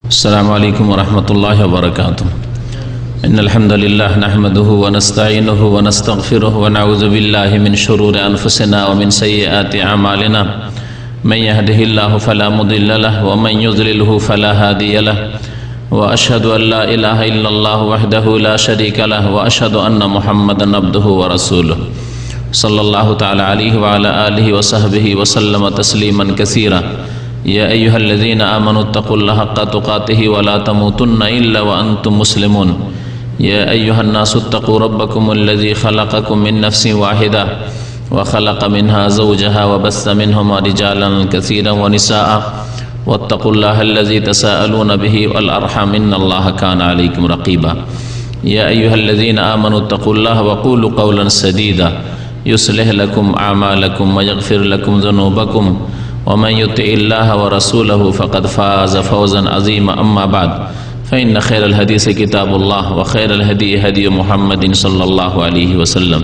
السلام عليكم ورحمة الله وبركاته. إن الحمد لله نحمده ونستعينه ونستغفره ونعوذ بالله من شرور أنفسنا ومن سيئات أعمالنا. من يهده الله فلا مضل له ومن يضلله فلا هادي له. وأشهد أن لا إله إلا الله وحده لا شريك له وأشهد أن محمدا عبده ورسوله صلى الله تعالى عليه وعلى آله وصحبه وسلم تسليما كثيرا. يا أيها الذين آمنوا اتقوا الله حق تقاته ولا تموتن إلا وأنتم مسلمون. يا أيها الناس اتقوا ربكم الذي خلقكم من نفس واحدة وخلق منها زوجها وبث منهما رجالا كثيرا ونساء واتقوا الله الذي تساءلون به والأرحام إن الله كان عليكم رقيبا. يا أيها الذين آمنوا اتقوا الله وقولوا قولا سديدا يصلح لكم أعمالكم ويغفر لكم ذنوبكم ومن يطع الله ورسوله فقد فاز فوزا عظيما. أما بعد فإن خير الحديث كتاب الله وخير الهدي هدي محمد صلى الله عليه وسلم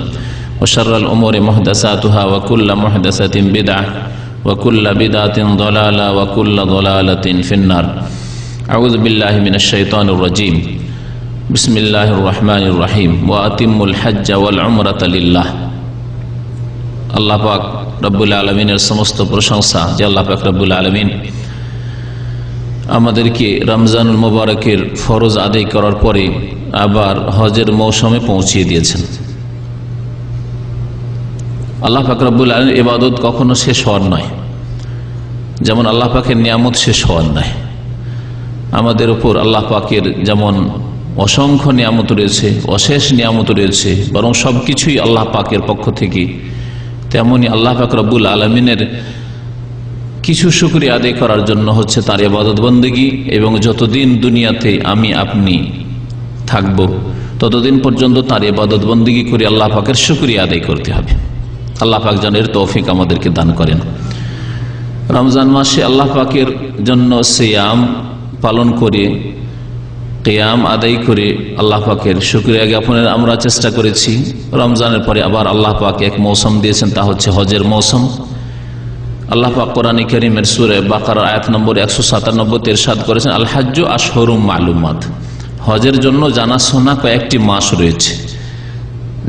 وشر الأمور محدثاتها وكل محدثة بدعة وكل بدعة ضلالة وكل ضلالة في النار. أعوذ بالله من الشيطان الرجيم. بسم الله الرحمن الرحيم. وأتموا الحج والعمرة لله. আল্লাহ পাক রব্বুল আলমিনের সমস্ত প্রশংসা যে আল্লাহ পাক রব্বুল আলমিন আমাদেরকে রমজানুল মুবারকের ফরজ আদায় করার পরে আবার হজের মৌসুমে পৌঁছিয়ে দিয়েছেন। আল্লাহ পাক রব্বুল আলমিনের ইবাদত কখনো শেষ হওয়ার নয়, যেমন আল্লাহ পাকের নিয়ামত শেষ হওয়ার নয়। আমাদের উপর আল্লাহ পাকের যেমন অসংখ্য নিয়ামত রয়েছে, অশেষ নিয়ামত রয়েছে, বরং সব কিছুই আল্লাহ পাকের পক্ষ থেকে, তেমনি আল্লাহ পাক রব্বুল আলমিনের কিছু শুকরিয়া আদায় করার জন্য হচ্ছে তার ইবাদত বন্দেগী। এবং যতদিন দুনিয়াতে আমি আপনি থাকব ততদিন পর্যন্ত তার ইবাদত বন্দেগী করে আল্লাহ পাকের শুকরিয়া আদায় করতে হবে। আল্লাহ পাক যেন এর তৌফিক আমাদেরকে দান করেন। রমজান মাসে আল্লাহ পাকের জন্য সিয়াম পালন করে, কিয়াম আদায় করে আল্লাহ পাকের শুকরিয়া জ্ঞাপনের আমরা চেষ্টা করেছি। রমজানের পরে আবার আল্লাহ পাক এক মৌসুম দিয়েছেন, তা হচ্ছে হজের মৌসুম। আল্লাহ পাক কোরআনে কারীমের সূরা বাকারার আয়াত নম্বর 197 ইরশাদ করেছেন, আল হাজ্জু আশহুরুম মালুমাত। হজের জন্য জানাশোনা কয়েকটি মাস রয়েছে।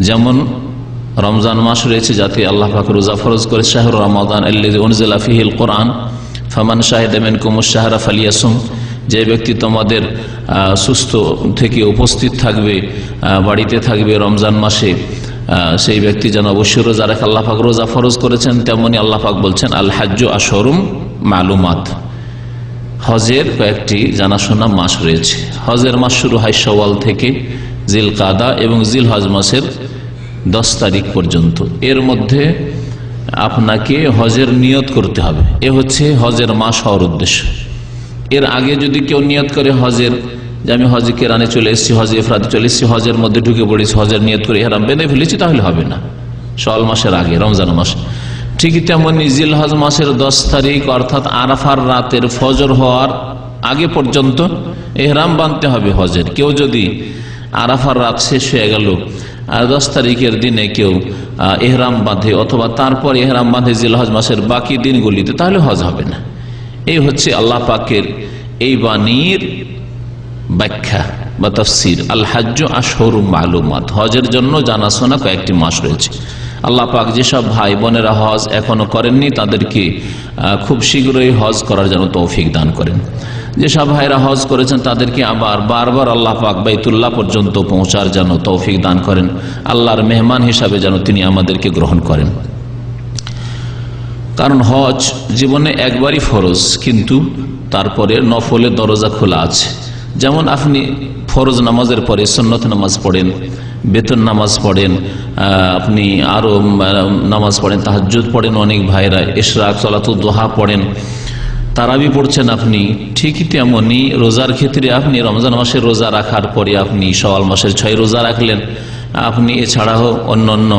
যেমন রমজান মাস রয়েছে, যাতে আল্লাহ পাক রোজা ফরজ করে, শাহরু রমাদান আল্লাযী উনজিলা ফীহিল কুরআন ফামান শাহিদা মিনকুমুশ শাহরা ফালিয়াসুম। যে ব্যক্তি তোমাদের সুস্থ থেকে উপস্থিত থাকবে, বাড়িতে থাকবে রমজান মাসে, সেই ব্যক্তি যেন অবশ্যই রোজা রাখে। আল্লাহ পাক রোজা ফরজ করেছেন, তেমনি আল্লাহ পাক বলছেন আল হাজ্জু আশহুরুম মালুমাত। হজের কয়েকটি জানাশোনা মাস রয়েছে। হজের মাস শুরু হয় শাওয়াল থেকে জিলকাদা এবং জিলহজ মাসের 10 তারিখ পর্যন্ত। এর মধ্যে আপনাকে হজের নিয়ত করতে হবে। এ হচ্ছে হজের মাস হওয়ার উদ্দেশ্য। এর আগে যদি কেউ নিয়ত করে হজের, যে আমি হজে কেরানে চলে এসেছি, হজে ইফরাদে চলে এসেছি, হজের মধ্যে ঢুকে পড়েছি, হজের নিয়ত করে ইহরাম বেঁধে ফেলেছি, তাহলে হবে না। শাওয়াল মাসের আগে, রমজান মাস। ঠিক তেমনি জিলহজ মাসের 10 তারিখ অর্থাৎ আরাফার রাতের ফজর হওয়ার আগে পর্যন্ত ইহরাম বাঁধতে হবে হজের। কেউ যদি আরাফার রাত শেষ হয়ে গেল আর 10 তারিখের দিনে কেউ ইহরাম বাঁধে অথবা তারপর ইহরাম বাঁধে জিলহজ মাসের বাকি দিনগুলিতে, তাহলে হজ হবে না। এই হচ্ছে আল্লাহ পাকের এই বাণীর ব্যাখ্যা বা তাফসীর। আল হাজ্জু আশহুরুম মালুমাত। হজের জন্য জানাশোনা কয়েকটি মাস রয়েছে। আল্লাহ পাক যেসব ভাই বোনেরা হজ এখনো করেননি তাদেরকে খুব শীঘ্রই হজ করার জন্য তৌফিক দান করেন। যেসব ভাইরা হজ করেছেন তাদেরকে আবার বারবার আল্লাহ পাক বাইতুল্লাহ পর্যন্ত পৌঁছার জন্য তৌফিক দান করেন। আল্লাহর মেহমান হিসাবে যেন তিনি আমাদেরকে গ্রহণ করেন। কারণ হজ জীবনে একবারই ফরজ, কিন্তু তারপরে নফলের দরজা খোলা আছে। যেমন আপনি ফরজ নামাজের পরে সুন্নত নামাজ পড়েন, বেতন নামাজ পড়েন, আপনি আরও নামাজ পড়েন, তাহাজ্জুদ পড়েন, অনেক ভাইরা ইশরাক সালাতুদ দুহা পড়েন, তারাবি পড়ছেন আপনি। ঠিকই তেমনি রোজার ক্ষেত্রে আপনি রমজান মাসের রোজা রাখার পরে আপনি শাওয়াল মাসের 6 রোজা রাখলেন, আপনি এছাড়াও অন্যান্য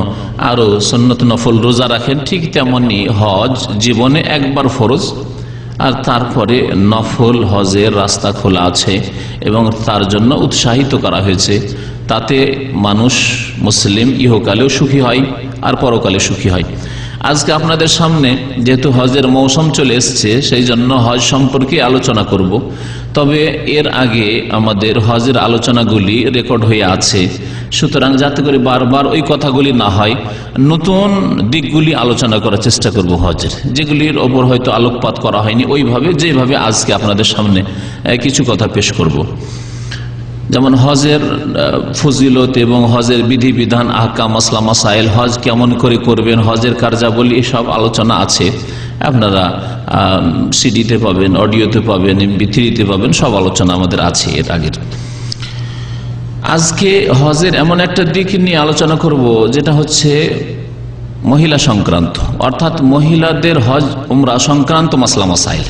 আরও সুন্নত নফল রোজা রাখেন। ঠিক তেমনি হজ জীবনে একবার ফরজ, আর তারপরে নফল হজের রাস্তা খোলা আছে এবং তার জন্য উৎসাহিত করা হয়েছে। তাতে মানুষ মুসলিম ইহকালেও সুখী হয় আর পরকালে সুখী হয়। আজকে আপনাদের সামনে যেহেতু হজের মৌসুম চলে এসছে, সেই জন্য হজ সম্পর্কে আলোচনা করব। তবে এর আগে আমাদের হজের আলোচনাগুলি রেকর্ড হয়ে আছে, সুতরাং যাতে করে বারবার ওই কথাগুলি না হয়, নতুন দিকগুলি আলোচনা করার চেষ্টা করব হজের, যেগুলির ওপর হয়তো আলোকপাত করা হয়নি ওইভাবে, যেভাবে আজকে আপনাদের সামনে কিছু কথা পেশ করব। যেমন হজের ফজিলত এবং হজের বিধিবিধান, আহকাম, মাসলা মাসাইল, হজ কেমন করে করবেন, হজের কার্যাবলী, এসব আলোচনা আছে। আপনারা সিডিতে পাবেন, অডিওতে পাবেন, MP3-তে পাবেন, সব আলোচনা আমাদের আছে এর আগের। আজকে হজের এমন একটা দিক নিয়ে আলোচনা করব যেটা হচ্ছে মহিলা সংক্রান্ত, অর্থাৎ মহিলাদের হজ উমরা সংক্রান্ত মাসলা মাসাইল।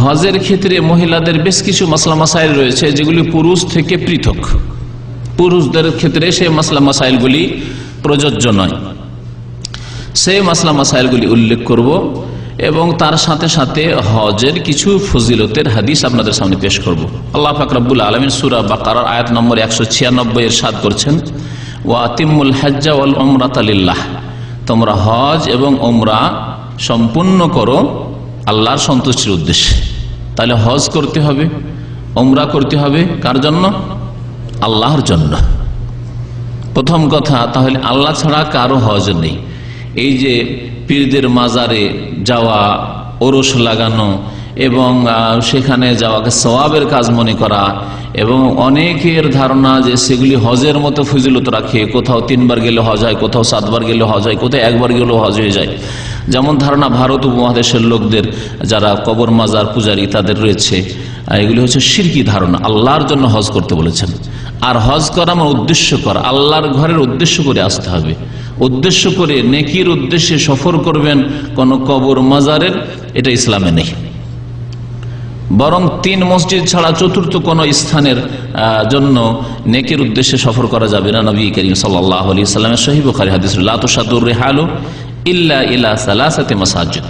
হজের ক্ষেত্রে মহিলাদের বেশ কিছু মাসলা মাসাইল রয়েছে যেগুলি পুরুষ থেকে পৃথক, পুরুষদের ক্ষেত্রে সেই মাসলা মাসাইলগুলি প্রযোজ্য নয়। সেই মাসলা মাসাইলগুলি উল্লেখ করব এবং তার সাথে সাথে হজের কিছু ফজিলতের হাদিস আপনাদের সামনে পেশ করব। আল্লাহ পাক রব্বুল আলামিন সূরা বাকারার আয়াত নম্বর 196 ইরশাদ করছেন, ওয়া আতিমুল হজ্জা ওয়াল উমরাতা লিল্লাহ, তোমরা হজ এবং উমরা সম্পূর্ণ করো আল্লাহর সন্তুষ্টির উদ্দেশ্যে। তাহলে হজ করতে হবে, উমরা করতে হবে, কার জন্য? আল্লাহর জন্য। প্রথম কথা, তাহলে আল্লাহ ছাড়া কারো হজ নেই। এই যে পীরদের মাজারে যাওয়া, ওরস লাগানো এবং সেখানে যাওয়াকে সওয়াবের কাজ মনে করা, এবং অনেকের ধারণা যে সেগুলি হজের মতো ফজিলত রাখে, কোথাও 3 বার গেলে হজ হয়, কোথাও 7 বার গেলে হজ হয়, কোথাও 1 বার গেলেও হজ হয়ে যায়। যেমন ধারণা ভারত উপমহাদেশের লোকদের, যারা কবর মাজার পূজারী তাদের রয়েছে, এগুলি হচ্ছে শিরকি ধারণা। আল্লাহর জন্য হজ করতে বলেছেন। আর হজ করা আমার উদ্দেশ্য করা, আল্লাহর ঘরের উদ্দেশ্য করে আসতে হবে, উদ্দেশ্য করে নেকির উদ্দেশ্যে সফর করবেন কোন কবর মাজারের, এটা ইসলামে নেই। বরং 3 মসজিদ ছাড়া চতুর্থ কোন স্থানের জন্য নেকির উদ্দেশ্যে সফর করা যাবে না। নবী করিম সাল্লাল্লাহু আলাইহি ওয়াসাল্লামের সহিহ বুখারী হাদিস, লা তুশাদ্দুর রিহালু ইল্লা ইলা সালাসাতি মাসাজিদ,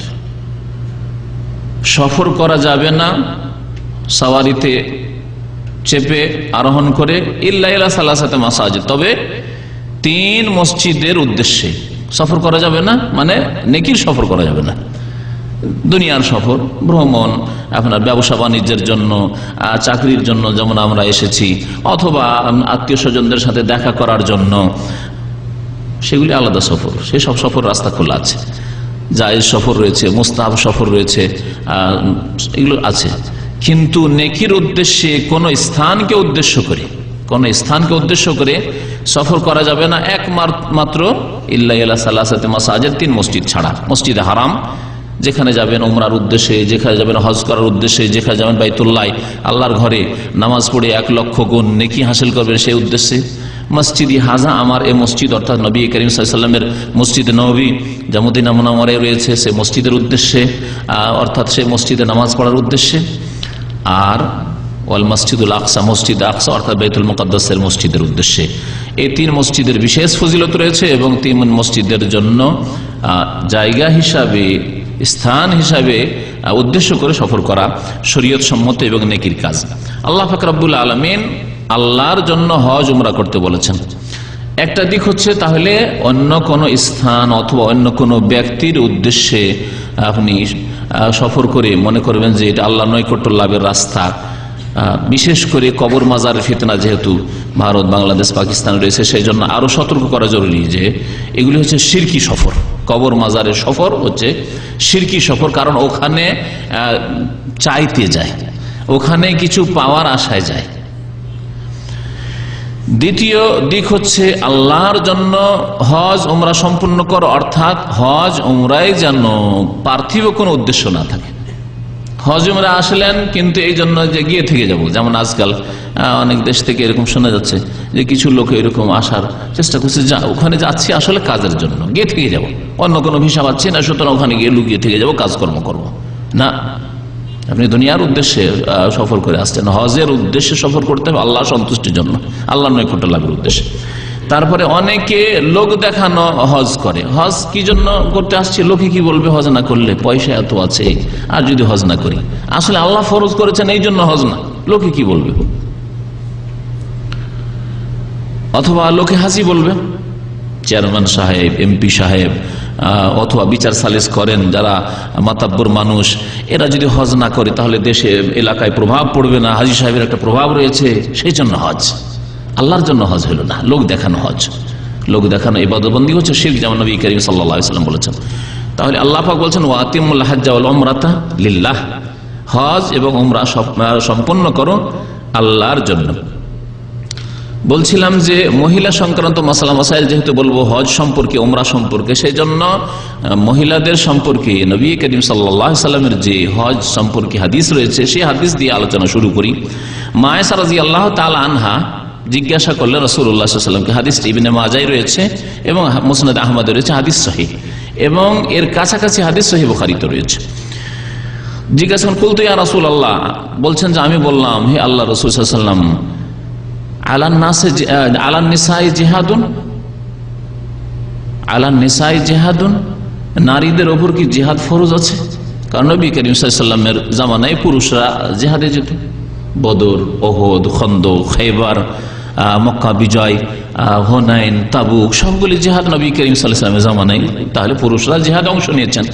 সফর করা যাবে না সওয়ারিতে চেপে আরোহণ করে, ইল্লা ইলা সালাসাতি মাসাজিদ, তবে 3 মসজিদের উদ্দেশ্যে সফর করা যাবে না, মানে নেকির সফর করা যাবে না। দুনিয়ার সফর, ভ্রমণ, আপনার ব্যবসা বাণিজ্যের জন্য, চাকরির জন্য যেমন আমরা এসেছি, অথবা আত্মীয় স্বজনদের সাথে দেখা করার জন্য, সেগুলি আলাদা সফর। সেই সব সফর রাস্তা খোলা আছে, জায়েজ সফর রয়েছে, মুস্তাহাব সফর রয়েছে, এগুলো আছে। কিন্তু নেকির উদ্দেশ্যে কোন স্থানকে উদ্দেশ্য করে সফর করা যাবে না, একমাত্র ইল্লা ইলা সালাসাতি মাসাজিদ, 3 মসজিদ ছাড়া। মসজিদে হারাম যেখানে যাবেন উমরার উদ্দেশ্যে, যেখানে যাবেন হজ করার উদ্দেশ্যে, যেখানে যাবেন বাইতুল্লাহ আল্লাহর ঘরে নামাজ পড়ে 1 লক্ষ গুণ নেকি হাসিল করবেন সেই উদ্দেশ্যে। মসজিদে হাজা আমার, এই মসজিদ অর্থাৎ নবী করিম সাল্লাল্লাহু আলাইহি ওয়াসাল্লামের মসজিদে নববী যা মদিনা মুনাওয়ারায় রয়েছে, সেই মসজিদের উদ্দেশ্যে, অর্থাৎ সেই মসজিদে নামাজ পড়ার উদ্দেশ্যে। আর ওয়াল মসজিদুল আকসা, মসজিদ আকসা অর্থাৎ বাইতুল মুকাদ্দাসের মসজিদের উদ্দেশ্যে। এই 3 মসজিদের বিশেষ ফজিলত রয়েছে এবং 3 মসজিদের জন্য জায়গা হিসাবে, স্থান হিসাবে উদ্দেশ্য করে সফর করা শরীয়ত সম্মত এবং নেকির কাজ। আল্লাহ পাক রব্বুল আলামিন আল্লাহর জন্য হজ উমরা করতে বলেছেন। একটা দিক হচ্ছে, তাহলে অন্য কোন স্থান অথবা অন্য কোন ব্যক্তির উদ্দেশ্যে আপনি সফর করে মনে করবেন যে এটা আল্লাহ নৈকট্য লাভের রাস্তা। বিশেষ করে কবর মাজারের ফিতনা যেহেতু ভারত, বাংলাদেশ, পাকিস্তান রয়েছে, সেই জন্য আরো সতর্ক করা জরুরি যে এগুলি হচ্ছে শিরকি সফর। কবর মাজারের সফর হচ্ছে শিরকি সফর, কারণ ওখানে চাইতে যায়, ওখানে কিছু পাওয়ার আশায় যায়। দ্বিতীয় দিক হচ্ছে আল্লাহর জন্য হজ উমরা সম্পূর্ণ করো, অর্থাৎ হজ উমরায় যেন পার্থিব কোনো উদ্দেশ্য না থাকে। হজ উমরা আসলেন কিন্তু এই জন্য যে গিয়ে থেকে যাব, যেমন আজকাল অনেক দেশ থেকে এরকম শোনা যাচ্ছে যে কিছু লোক এরকম আসার চেষ্টা করছে, ওখানে যাচ্ছি আসলে কাজের জন্য, গিয়ে থেকে যাব, অন্য কোনো ভিসা পাচ্ছি না, সুতরাং ওখানে গিয়ে লুকিয়ে থেকে যাব, কাজকর্ম করব না। আপনি দুনিয়ার উদ্দেশ্যে সফর করে আসছেন, হজের উদ্দেশ্যে সফর করতে হবে আল্লাহ সন্তুষ্টির জন্য, আল্লাহ নৈকট্য লাভের উদ্দেশ্যে। তারপরে অনেকে লোক দেখানো হজ করে। হজ কি জন্য করতে আসছে? লোকে কি বলবে হজ না করলে, পয়সা এত আছে, আর যদি হজ না করি, আসলে আল্লাহ ফরজ করেছেন এই জন্য হজ না, লোকে কি বলবে। অথবা লোকে হাসি বলবে, চেয়ারম্যান সাহেব, MP সাহেব, অথবা বিচার সালিস করেন যারা মাতাব্বর মানুষ, এরা যদি হজ না করে তাহলে দেশে এলাকায় প্রভাব পড়বে না, হাজী সাহেবের একটা প্রভাব রয়েছে, সেই জন্য হজ। আল্লাহর জন্য হজ হলো না, লোক দেখানো হজ। লোক দেখানো ইবাদতবন্দি হচ্ছে শিরক, যেমন নবী করিম সাল্লাল্লাহু আলাইহি ওয়াসাল্লাম বলেছেন। তাহলে আল্লাহ পাক বলছেন ওয়াতিমুল হাজ্জা ওয়াল উমরাতা লিল্লাহ, হজ এবং উমরা সম্পন্ন করো আল্লাহর জন্য। বলছিলাম যে মহিলা সংক্রান্ত মাসালা মাসাইল যেহেতু বলবো হজ সম্পর্কে, উমরা সম্পর্কে, সেই জন্য মহিলাদের সম্পর্কে নবী করিম সাল্লাল্লাহু আলাইহি ওয়াসাল্লামের যে হজ সম্পর্কে হাদিস রয়েছে সেই হাদিস দিয়ে আলোচনা শুরু করি। মা আয়েশা রাদিয়াল্লাহু তাআলা আনহা জিজ্ঞাসা করলেন রাসূলুল্লাহ সাল্লাল্লাহু আলাইহি ওয়াসাল্লামকে, হাদিসটি ইবনে মাজাহ রয়েছে এবং মুসনাদ আহমদে রয়েছে, হাদিস সহিহ, এবং এর কাছাকাছি হাদিস সহিহ বুখারীতে রয়েছে। জিজ্ঞাসা করেন কুলতু ইয়া রাসূলুল্লাহ, বলছেন যে আমি বললাম হে আল্লাহ রাসূল সাল্লাল্লাহু আলাইহি ওয়াসাল্লাম, আলান নিসাই জিহাদুন, আলান নিসাই জিহাদুন, নারীদের ওপর কি জিহাদ ফরজ আছে? কারণ নবী করিম সাল্লাল্লাহু আলাইহি ওয়াসাল্লামের জামানায় পুরুষরা জিহাদে যেত, বদর, ওহদ, খন্দক, খায়বার, মক্কা বিজয়, হুনাইন, তাবুক, সবগুলি জিহাদ নবী করিম সাল্লাল্লাহু আলাইহি ওয়াসাল্লামের জামানায়, তাহলে পুরুষরা জিহাদে অংশ নিয়েছেন।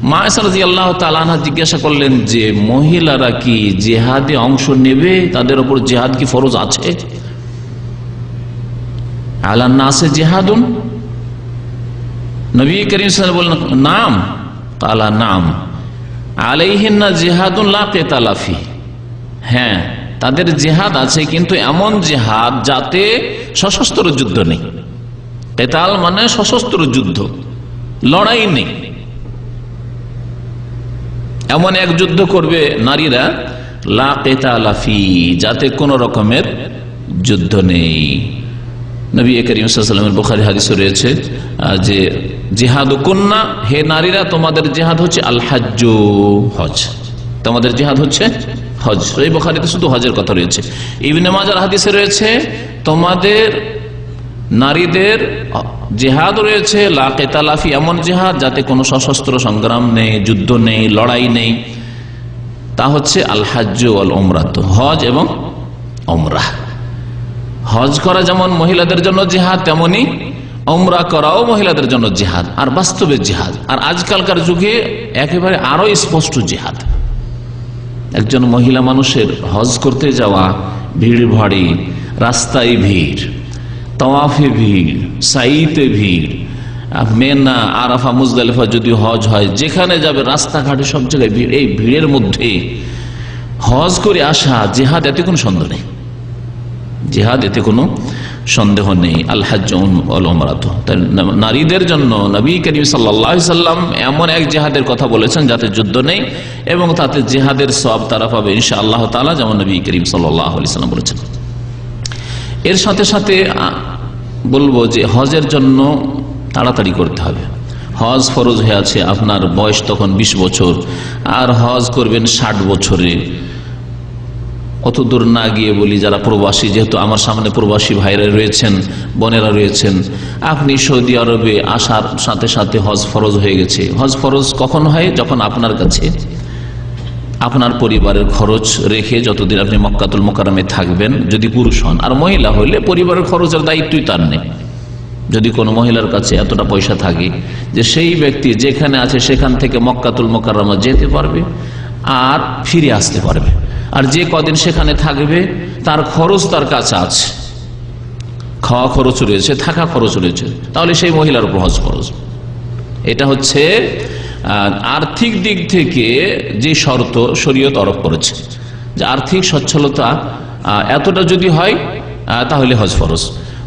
মা আয়েশা রাদিয়াল্লাহু তাআলা আনহা জিজ্ঞাসা করলেন যে মহিলারা কি জিহাদে অংশ নেবে, তাদের উপর জিহাদ কি ফরজ আছে? আলান নাসে জিহাদুন, নবী করিম সাল্লাল্লাহু আলাইহি ওয়াসাল্লাম বললেন নাম, কালা নাম, আলাইহিন্না জিহাদুন লা কিতালা ফি, হ্যাঁ তাদের জিহাদ আছে, কিন্তু এমন জিহাদ যাতে সশস্ত্র যুদ্ধ নেই। কিতাল মানে সশস্ত্র যুদ্ধ, লড়াই নেই, এমন এক যুদ্ধ করবে নারীরা লা কিতালা ফি, যাতে কোন রকমের যুদ্ধ নেই। নবী করিম সাল্লাল্লাহু আলাইহি ওয়াসাল্লামের বুখারী হাদিসে রয়েছে যে জিহাদুকুন্না, হে নারীরা তোমাদের জিহাদ হচ্ছে আল হজ্জ, হজ, তোমাদের জিহাদ হচ্ছে হজ। এই বুখারীতে শুধু হজের কথা রয়েছে। ইবনে মাজাহ হাদিসে রয়েছে তোমাদের নারীদের জিহাদ রয়েছে লা কিতালা ফি, এমন জিহাদ যাতে কোনো সশস্ত্র সংগ্রাম নেই, যুদ্ধ নেই, লড়াই নেই, তা হচ্ছে আল হজ্জ ওয়াল উমরা, হজ এবং উমরা। হজ করা যেমন মহিলাদের জন্য জিহাদ, তেমনি উমরা করাও মহিলাদের জন্য জিহাদ, আর বাস্তবে জিহাদ। আর আজকালকার যুগে একেবারে আরো স্পষ্ট জিহাদ। একজন মহিলা মানুষের হজ করতে যাওয়া, ভিড় ভাড়ি, রাস্তায় ভিড়, তাওয়াফে ভিড়, সাইতে ভিড়, মেনা, আরাফা, মুজদালিফা যদি হজ হয়, যেখানে যাবে রাস্তাঘাটে সব জায়গায় ভিড়। এই ভিড়ের মধ্যে হজ করে আসা জিহাদ, এতে কোনো সন্দেহ নেই, জিহাদ এতে কোনো সন্দেহ নেই। আল হজ্জ ওয়াল উমরা, নারীদের জন্য নবী করিম সাল্লাল্লাহু আলাইহি ওয়াসাল্লাম এমন এক জিহাদের কথা বলেছেন যাতে যুদ্ধ নেই, এবং তাতে জিহাদের সওয়াব তারা পাবে ইনশাআল্লাহ তাআলা, যেমন নবী করিম সাল্লাল্লাহু আলাইহি ওয়াসাল্লাম বলেছেন। এর সাথে সাথে বলবো যে হজের জন্য তাড়াতাড়ি করতে হবে। হজ ফরজ হয়ে আছে, আপনার বয়স তখন 20 বছর, আর হজ করবেন 60 বছরে। অত দূর না গিয়ে বলি যারা প্রবাসী, যেহেতু আমার সামনে প্রবাসী ভাইরা রয়েছেন, বোনেরা রয়েছেন, আপনি সৌদি আরবে আসার সাথে সাথে হজ ফরজ হয়ে গেছে। হজ ফরজ কখন হয়? যখন আপনার কাছে আপনার পরিবারের খরচ রেখে যতদিন আপনি মক্কাতুল মুকাররমে থাকবেন, যদি পুরুষ হন, আর মহিলা হইলে পরিবারের খরচের দায়িত্বই তার নেই। যদি কোনো মহিলার কাছে এতটা পয়সা থাকে যে সেই ব্যক্তি যেখানে আছে সেখান থেকে মক্কাতুল মুকাররমে যেতে পারবে আর ফিরে আসতে পারবে, আর যে কদিন সেখানে থাকবে তার খরচ তার কাছে আছে, খাওয়া খরচ রয়েছে, থাকা খরচ রয়েছে, তাহলে সেই মহিলার উপর হজ খরচ। এটা হচ্ছে আর্থিক দিক থেকে যে শর্ত শরীয়ত আরোপ করেছে, যে আর্থিক সচ্ছলতা এতটা যদি হয় তাহলে হজ ফরজ।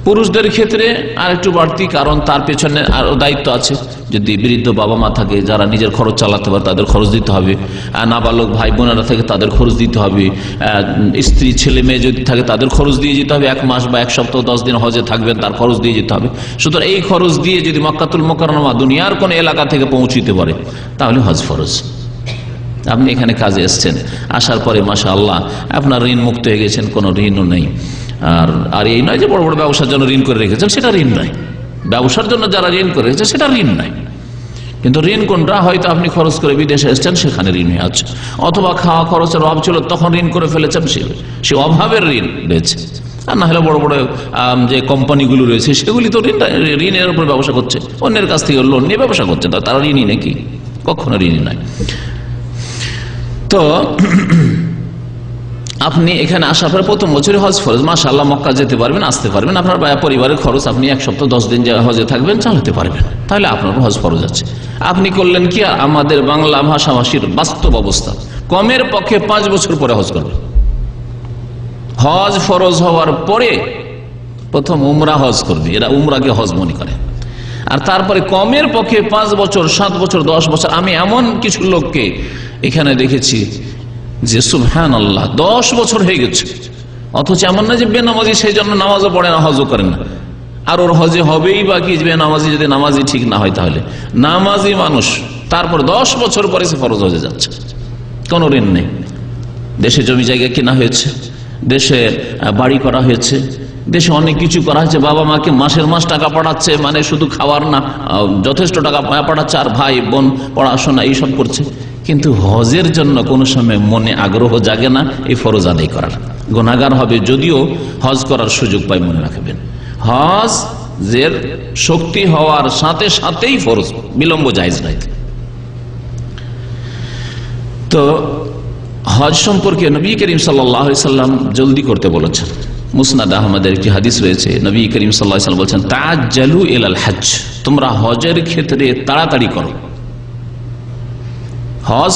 পুরুষদের ক্ষেত্রে আর একটু বাড়তি, কারণ তার পেছনে আরো দায়িত্ব আছে। যদি বৃদ্ধ বাবা মা থাকে যারা নিজের খরচ চালাতে পারে তাদের খরচ দিতে হবে, নাবালক ভাই বোনেরা থাকে তাদের খরচ দিতে হবে, স্ত্রী ছেলে মেয়ে যদি থাকে তাদের খরচ দিয়ে যেতে হবে, 1 মাস বা 1 সপ্তাহ 10 দিন হজে থাকবেন তার খরচ দিয়ে যেতে হবে। সুতরাং এই খরচ দিয়ে যদি মক্কাতুল মুকাররমা দুনিয়ার কোন এলাকা থেকে পৌঁছিতে পারে তাহলে হজ ফরজ। আপনি এখানে কাজে এসছেন, আসার পরে মাশাআল্লাহ আপনার ঋণ মুক্ত হয়ে গেছেন, কোনো ঋণও নেই। আর এই নয় যে বড় বড় ব্যবসার জন্য ঋণ করে রেখেছেন, সেটা ঋণ নয়। ব্যবসার জন্য যারা ঋণ করে রেখেছে সেটা ঋণ নয়, কিন্তু ঋণ কোনটা? হয়তো আপনি খরচ করে বিদেশে এসছেন, সেখানে ঋণ হয়ে আছে, অথবা খাওয়া খরচের অভাব ছিল তখন ঋণ করে ফেলেছেন, সে অভাবের ঋণ রয়েছে। আর না হলে বড় বড় যে কোম্পানিগুলো রয়েছে সেগুলি তো ঋণের উপর ব্যবসা করছে, অন্যের কাছ থেকে লোন নিয়ে ব্যবসা করছে, তারা ঋণই নাকি? কখনো ঋণই নয়। তো আপনি এখানে আসার পরে প্রথম বছরে হজ ফরজ, মাশাআল্লাহ মক্কা যেতে পারবেন, আসতে পারবেন, আপনার পরিবারের খরচ আপনি 1 সপ্তাহ 10 দিন হজে থাকবেন, চালাতে পারবেন, তাহলে আপনার হজ ফরজ আছে। আপনি করলেন কি, আমাদের বাংলা ভাষাভাষীর বাস্তব অবস্থা, কমের পক্ষে 5 বছর পরে হজ করবেন। হজ ফরজ হওয়ার পরে প্রথম উমরা হজ করবে, এরা উমরাকে হজ মনে করে। আর তারপরে কমের পক্ষে 5 বছর, 7 বছর, 10 বছর। আমি এমন কিছু লোককে এখানে দেখেছি যে সুবহানাল্লাহ 10 বছর হয়ে গেছে, অথচ এমন না যে বেনামাজি সেই জন্য নামাজও পড়ে না, হজও করেন না। আর ওর হজে হবেই বা কি বেনামাজি, যদি নামাজি ঠিক না হয় তাহলে নামাজি মানুষ, তারপর 10 বছর পরে সে ফরজ হয়ে যাচ্ছে, কোনো ঋণ নেই। দেশে জমি জায়গা কেনা হয়েছে, দেশে বাড়ি করা হয়েছে, দেশে অনেক কিছু করা হয়েছে, বাবা মাকে মাসের মাস টাকা পাঠাচ্ছে, মানে শুধু খাওয়ার না, যথেষ্ট টাকা পাঠাচ্ছে, আর ভাই বোন পড়াশোনা এইসব করছে, কিন্তু হজের জন্য কোনো সময় মনে আগ্রহ জাগে না এই ফরজ আদায় করার। গুনাহগার হবে যদিও হজ করার সুযোগ পায়, মনে রাখবেন। হজের শক্তি হওয়ার সাথে সাথেই ফরজ, বিলম্ব জায়েজ নাই। তো হজ সম্পর্কে নবী করিম সাল্লাল্লাহু আলাইহি সাল্লাম জলদি করতে বলেছেন। মুসনাদ আহমদের একটি হাদিস রয়েছে, নবী করিম সাল্লাল্লাহু আলাইহি সাল্লাম বলেছেন, তাআজ্জালু ইলাল হজ, তোমরা হজের ক্ষেত্রে তাড়াতাড়ি করো। হজ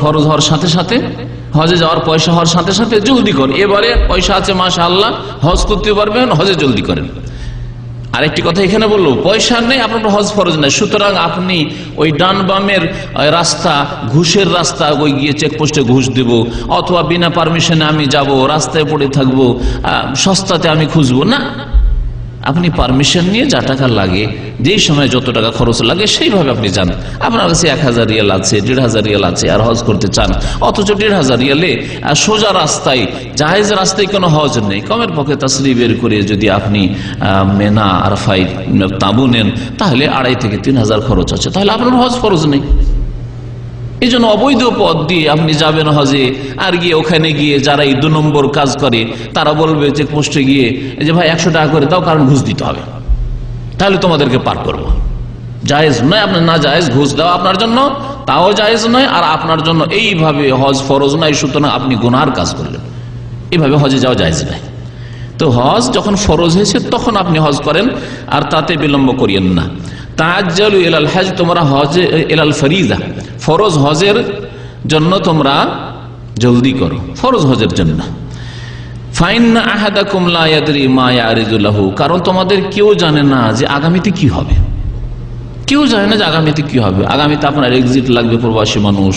ফরজ হওয়ার সাথে সাথে, হজে যাওয়ার পয়সা হওয়ার সাথে সাথে জলদি কর। এবারে পয়সা আছে মাশাআল্লাহ, হজ করতে পারবেন, হজে জলদি করেন। আরেকটি কথা এখানে বললো, পয়সা নেই আপনার হজ ফরজ নেই, সুতরাং আপনি ওই ডান বামের রাস্তা, ঘুষের রাস্তা, ওই গিয়ে চেকপোস্টে ঘুষ দেব, অথবা বিনা পারমিশনে আমি যাব, রাস্তায় পড়ে থাকবো, সস্তাতে আমি খুঁজবো না। আপনি পারমিশন নিয়ে যা টাকা লাগে, যেই সময় যত টাকা খরচ লাগে সেইভাবে আপনি যান। আপনার কাছে 1000 রিয়াল আছে, 1500 রিয়াল আছে, আর হজ করতে চান, অথচ 1500 রিয়ালে সোজা রাস্তায়, জায়েজ রাস্তায় কোনো হজ নেই, কমের পক্ষে তাসরি বের করে যদি আপনি মেনা আরফাই তাঁবু নেন, তাহলে 2500 থেকে 3000 খরচ আছে, তাহলে আপনার হজ ফরজ নেই। এই জন্য অবৈধ পথ দিয়ে আপনি যাবেন হজে, আর গিয়ে ওখানে গিয়ে যারা এই 2 নম্বর কাজ করে তারা বলবে চেকপোস্টে গিয়ে যে ভাই 100 টাকা করে দাও, কারণ ঘুষ দিতে হবে, তাহলে তোমাদেরকে পার করবো। জায়েজ নয়, আপনার না জায়েজ, ঘুষ দেওয়া আপনার জন্য তাও জায়েজ নয়, আর আপনার জন্য এইভাবে হজ ফরজ নয়, সুতরাং আপনি গুনার কাজ করলেন, এইভাবে হজে যাওয়া জায়েজ নয়। তো হজ যখন ফরজ হয়েছে তখন আপনি হজ করেন, আর তাতে বিলম্ব করিয়েন না। তাআজ্জালু ইলাল হজ, তোমরা হজে ইলাল ফরিজা, ফরজ হজের জন্য তোমরা জলদি করো, ফরজ হজের জন্য। ফাইন্না আহাদাকুম লা ইয়াদরি মা ইয়ারিদু লাহু, কারণ তোমাদের কেউ জানে না যে আগামীতে কি হবে, কেউ জানে না যে আগামীতে কি হবে। আগামীতে আপনার এক্সিট লাগবে, প্রবাসী মানুষ,